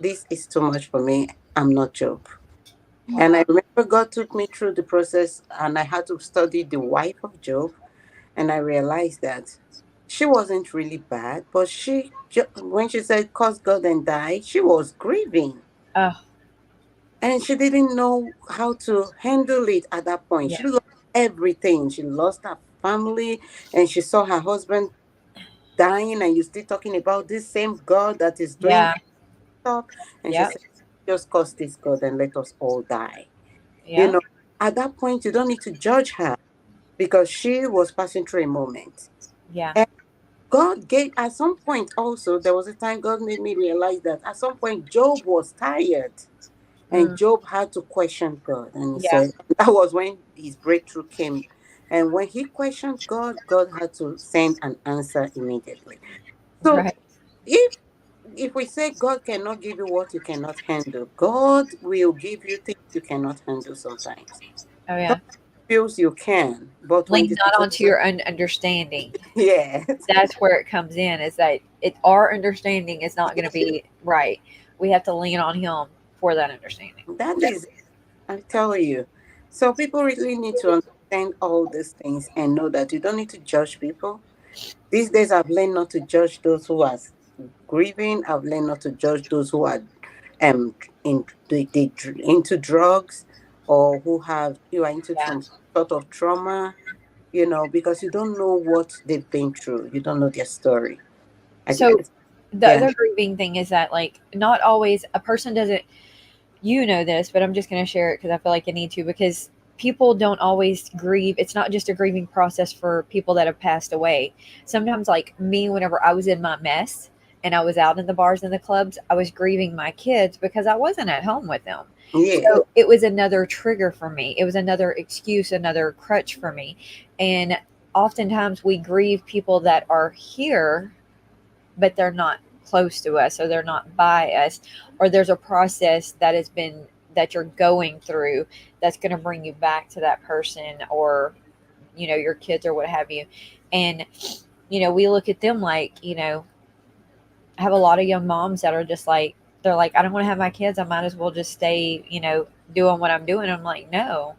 this is too much for me. I'm not Job. And I remember God took me through the process and I had to study the wife of Job. And I realized that she wasn't really bad, but when she said, curse God and die, she was grieving. Oh, And she didn't know how to handle it at that point. yeah. She lost everything. She lost her family and she saw her husband dying. And you're still talking about this same God that is doing Yeah. stuff. And she Yeah. said, just curse this God and let us all die. You Yeah. know, at that point, you don't need to judge her because she was passing through a moment. Yeah. And God gave, at some point also, there was a time God made me realize that at some point, Job was tired and Mm, Job had to question God. And he yeah. said, that was when his breakthrough came. And when he questioned God, God had to send an answer immediately. So Right. if if we say God cannot give you what you cannot handle, God will give you things you cannot handle sometimes. Oh yeah. Some feels you can, but when Lean the not situation, onto your own understanding. yes, That's where it comes in, is that our understanding is not going to be right. We have to lean on him for that understanding. that is. I tell you. So people really need to understand all these things and know that you don't need to judge people. These days, I've learned not to judge those who are grieving. I've learned not to judge those who are um into drugs, or who are into Yeah. some sort of trauma. Because you don't know what they've been through. You don't know their story. I So guess. the Yeah. other grieving thing is that like not always a person doesn't, you know this, but I'm just going to share it because I feel like I need to, because people don't always grieve. It's not just a grieving process for people that have passed away. Sometimes, like me, whenever I was in my mess and I was out in the bars and the clubs, I was grieving my kids because I wasn't at home with them. Yeah. So it was another trigger for me. It was another excuse, another crutch for me. And oftentimes we grieve people that are here but they're not close to us, or they're not by us, or there's a process that has been that you're going through that's going to bring you back to that person, or your kids or what have you. And we look at them like, I have a lot of young moms that are just like, they're like, I don't want to have my kids, I might as well just stay, doing what I'm doing. I'm like, no,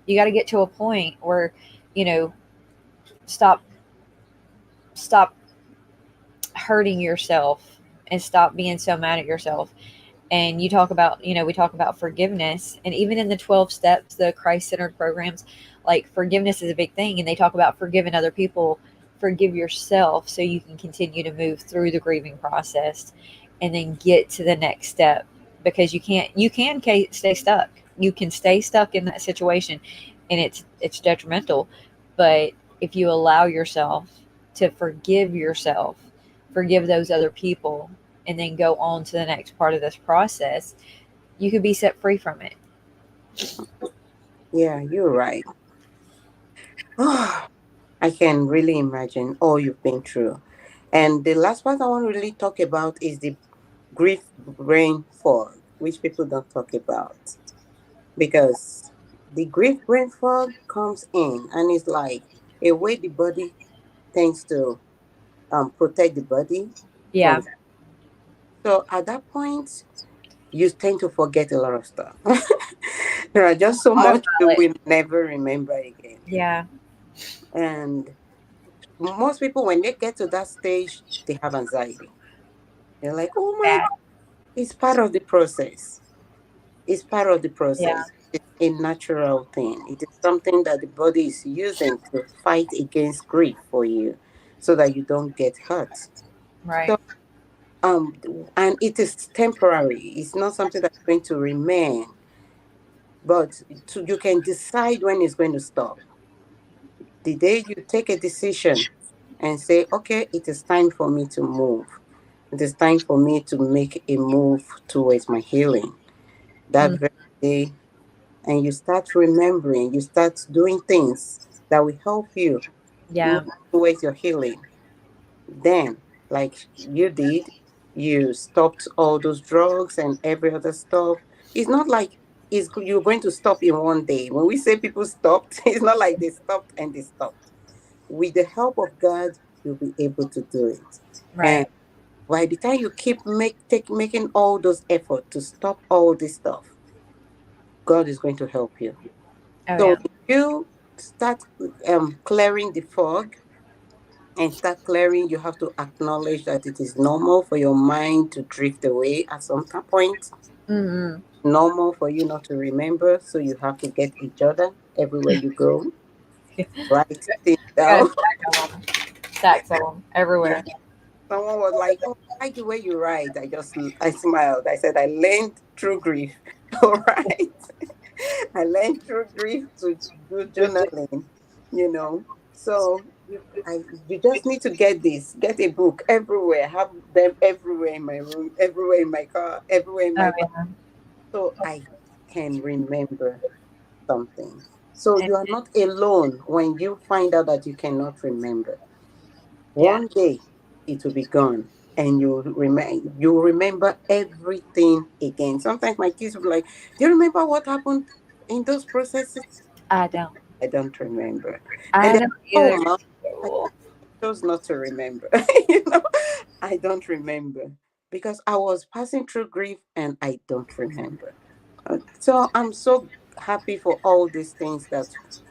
you got to get to a point where, you know stop stop hurting yourself and stop being so mad at yourself. And you talk about, we talk about forgiveness, and even in the 12 steps, the Christ-centered programs, like forgiveness is a big thing, and they talk about forgiving other people. Forgive yourself so you can continue to move through the grieving process and then get to the next step, because you can stay stuck. You can stay stuck in that situation, and it's detrimental. But if you allow yourself to forgive yourself, forgive those other people, and then go on to the next part of this process, you could be set free from it. Yeah, you're right. I can really imagine all you've been through. And the last part I want to really talk about is the grief brain fog, which people don't talk about. Because the grief brain fog comes in and it's like a way the body tends to protect the body Yeah, from. So at that point, you tend to forget a lot of stuff. There are just so much you autopilot. will never remember again. Yeah, And most people, when they get to that stage, they have anxiety. They're like, oh my bad. God, it's part of the process. It's part of the Yeah, process. It's a natural thing. It is something that the body is using to fight against grief for you so that you don't get hurt. right. So, and it is temporary. It's not something that's going to remain, but you can decide when it's going to stop. The day you take a decision and say, okay, it is time for me to move. It is time for me to make a move towards my healing. That Mm, very day, and you start remembering, you start doing things that will help you move yeah, towards your healing. Then, like you did, you stopped all those drugs and every other stuff. It's not like you're going to stop in one day. When we say people stopped, it's not like they stopped and they stopped. With the help of God, you'll be able to do it. And right. by the time you keep making all those efforts to stop all this stuff, God is going to help you. Oh So yeah. if you start clearing the fog and start clearing, you have to acknowledge that it is normal for your mind to drift away at some point. Mm-hmm. Normal for you not to remember. So you have to get a journal everywhere you go. Write things Got a down. stack of them. Stacks of them Yeah. everywhere. Someone was like, "Oh, I like the way you write." I smiled. I said, "I learned through grief." All right. I learned through grief to do journaling. You know, so you just need to get a book everywhere. Have them everywhere in my room, everywhere in my car, everywhere in Oh my bag, yeah. so I can remember something. So And, you are not alone when you find out that you cannot remember. yeah. One day it will be gone and you remember everything again. Sometimes my kids will be like, "Do you remember what happened in those processes?" I don't. I don't remember. And I they're don't like, either. "Oh, mom, I chose not to remember." you know, I don't remember because I was passing through grief and I don't remember. So I'm so happy for all these things that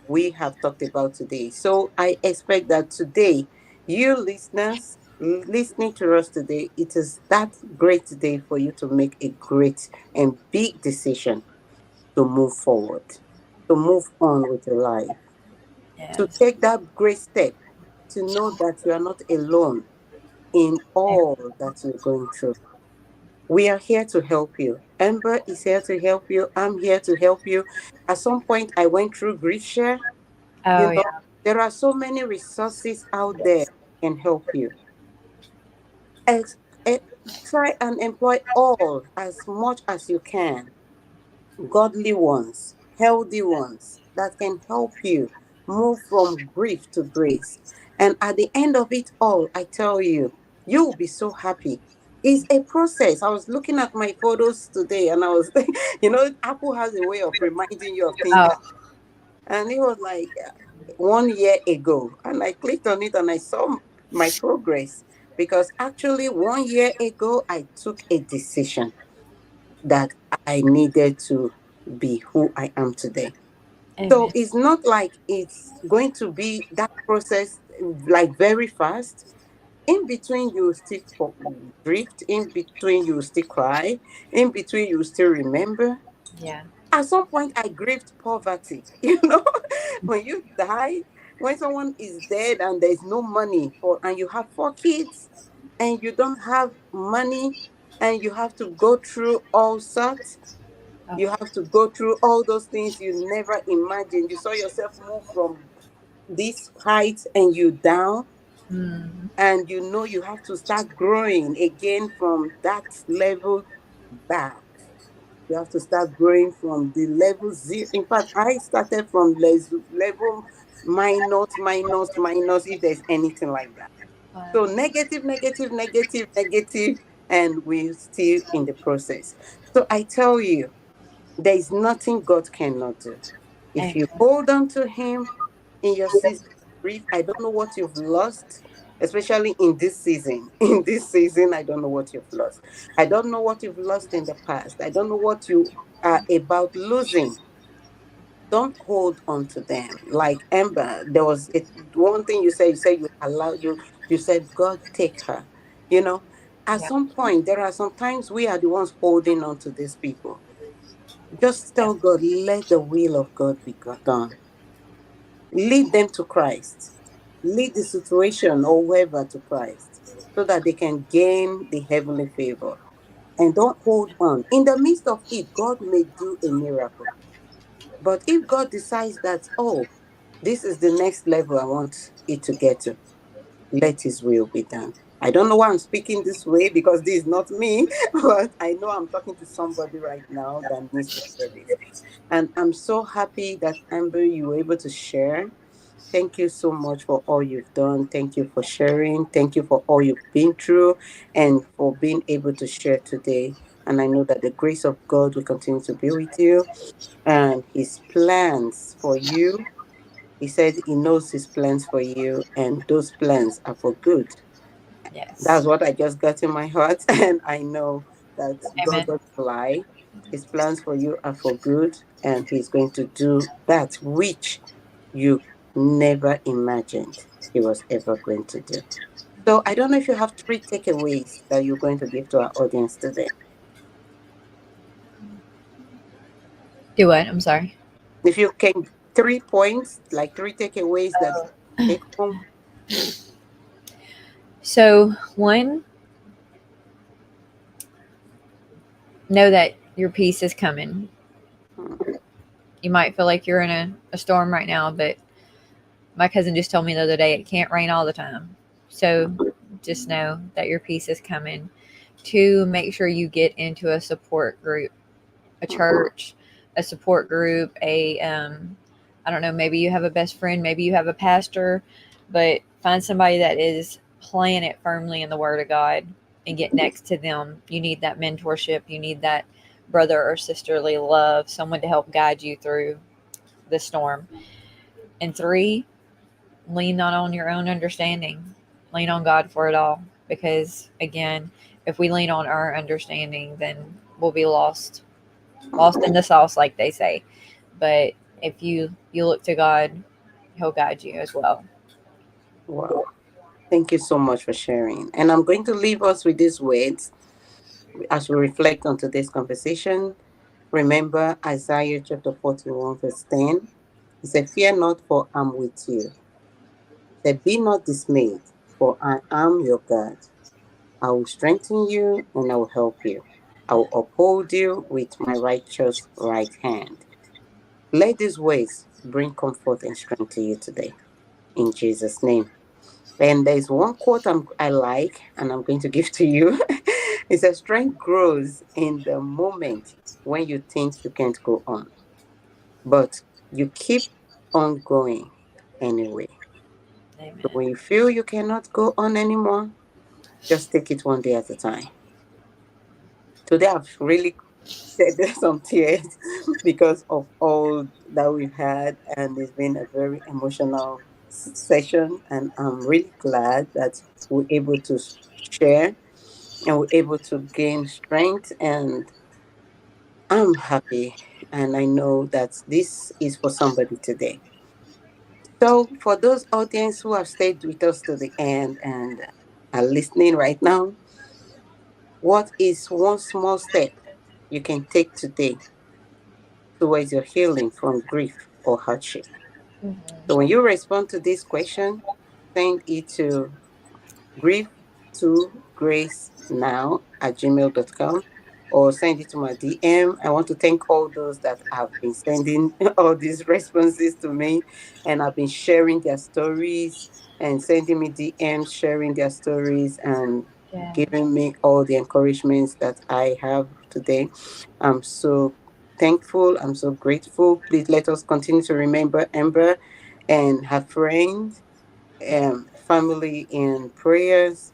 we have talked about today. So I expect that today, you listeners listening to us today, it is that great day for you to make a great and big decision to move forward, to move on with your life, to Yes. take that great step, to know that you are not alone in all that you're going through. We are here to help you. Amber is here to help you. I'm here to help you. At some point, I went through grief share. Oh You know, yeah. there are so many resources out there Yes. that can help you. Ex- eh, Try and employ all as much as you can, godly ones, healthy ones that can help you move from grief to grace. And at the end of it all, I tell you, you will be so happy. It's a process. I was looking at my photos today and I was, Apple has a way of reminding you of things. Oh, And it was like 1 year ago. And I clicked on it and I saw my progress. Because actually, 1 year ago, I took a decision that I needed to be who I am today. So amen. it's not like it's going to be that process like very fast. In between, you still drift. In between, you still cry. In between, you still remember. Yeah. At some point, I grieved poverty. You know, when you die, when someone is dead and there's no money for, and you have 4 kids, and you don't have money, and you have to go through all sorts. Oh. You have to go through all those things you never imagined. You saw yourself move from this height and you down, Mm. and you know you have to start growing again from that level back. You have to start growing from the level zero. In fact, I started from level minus, minus, minus, if there's anything like that. Wow. So negative, negative, negative, negative, and we're still in the process. So I tell you, there is nothing God cannot do. If you Amen. hold on to Him in your season of grief, I don't know what you've lost, especially in this season. In this season, I don't know what you've lost. I don't know what you've lost in the past. I don't know what you are about losing. Don't hold on to them. Like Amber, there was one thing you said. You said you said God take her. You know, at Yeah. some point, there are sometimes we are the ones holding on to these people. Just Yeah. tell God, let the will of God be done. Lead them to Christ. Lead the situation or whoever to Christ so that they can gain the heavenly favor. And don't hold on. In the midst of it, God may do a miracle. But if God decides that, oh, this is the next level I want it to get to, let His will be done. I don't know why I'm speaking this way because this is not me, but I know I'm talking to somebody right now that needs to hear this. And I'm so happy that Amber, you were able to share. Thank you so much for all you've done. Thank you for sharing. Thank you for all you've been through and for being able to share today. And I know that the grace of God will continue to be with you and His plans for you. He said He knows His plans for you, and those plans are for good. That's Yes. what I just got in my heart. And I know that God Amen. doesn't lie. His plans for you are for good, and He's going to do that which you never imagined He was ever going to do. So I don't know if you have 3 takeaways that you're going to give to our audience today. Do what? I'm sorry. If you can, 3 points, like 3 takeaways that take home. So, one, know that your peace is coming. Mm, You might feel like you're in a storm right now, but my cousin just told me the other day it can't rain all the time. So, just know that your peace is coming. Two, make sure you get into a support group, a mm, church, a support group, I don't know, maybe you have a best friend, maybe you have a pastor, but find somebody that is playing it firmly in the Word of God and get next to them. You need that mentorship. You need that brother or sisterly love, someone to help guide you through the storm. And three, lean not on your own understanding. Lean on God for it all. Because again, if we lean on our understanding, then we'll be lost in mm. the sauce, like they say. but if you look to God, He'll guide you as well. Wow. Thank you so much for sharing. And I'm going to leave us with these words as we reflect on today's conversation. Remember Isaiah chapter 41, verse 10. He said, "Fear not, for I'm with you. He said, be not dismayed, for I am your God. I will strengthen you and I will help you. I will uphold you with my righteous right hand." Let these words bring comfort and strength to you today. In Jesus' name. And there's one quote I like, and I'm going to give to you. It says, "Strength grows in the moment when you think you can't go on, but you keep on going anyway." So Amen. when you feel you cannot go on anymore, just take it one day at a time. Today I've really shed some tears because of all that we've had, and it's been a very emotional session. And I'm really glad that we're able to share and we're able to gain strength. And I'm happy, and I know that this is for somebody today. So, for those audience who have stayed with us to the end and are listening right now, what is one small step you can take today towards your healing from grief or hardship? So, when you respond to this question, send it to grief to grace now at gmail.com or send it to my DM. I want to thank all those that have been sending all these responses to me and have been sharing their stories and sending me DMs, sharing their stories and Yeah. giving me all the encouragements that I have today. I'm so thankful. I'm so grateful. Please let us continue to remember Amber and her friend and family in prayers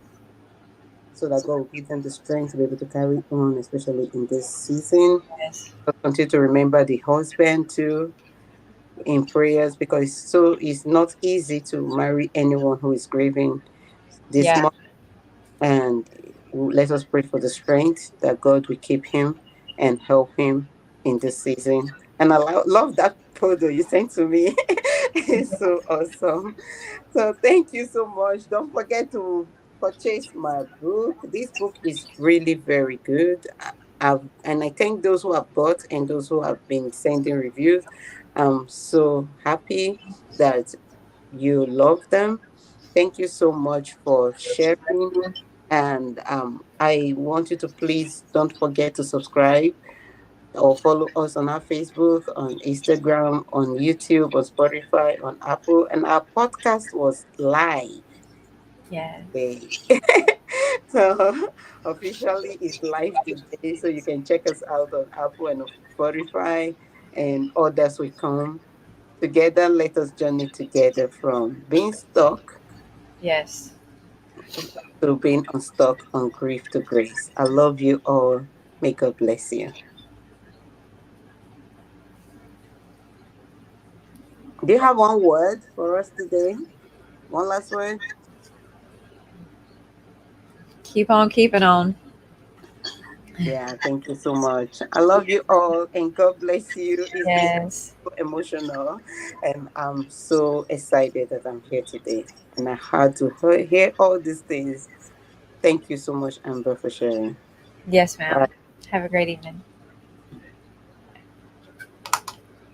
so that God will give them the strength to be able to carry on, especially in this season. Yes. But continue to remember the husband too in prayers because it's not easy to marry anyone who is grieving this Yeah. much. And let us pray for the strength that God will keep him and help him in this season. And I love that photo you sent to me. It's so awesome. So thank you so much. Don't forget to purchase my book. This book is really very good. And I thank those who have bought and those who have been sending reviews. I'm so happy that you love them. Thank you so much for sharing. And I want you to please don't forget to subscribe or follow us on our Facebook, on Instagram, on YouTube, on Spotify, on Apple. And our podcast was live Yes. today. So officially it's live today. So you can check us out on Apple and on Spotify and others will come. Together, let us journey together from being stuck Yes. to being unstuck on grief to grace. I love you all. May God bless you. Do you have one word for us today? One last word? Keep on keeping on. Yeah, thank you so much. I love you all and God bless you. It's been Yes. so emotional and I'm so excited that I'm here today. And I had to hear all these things. Thank you so much, Amber, for sharing. Yes, Bye. ma'am. Have a great evening.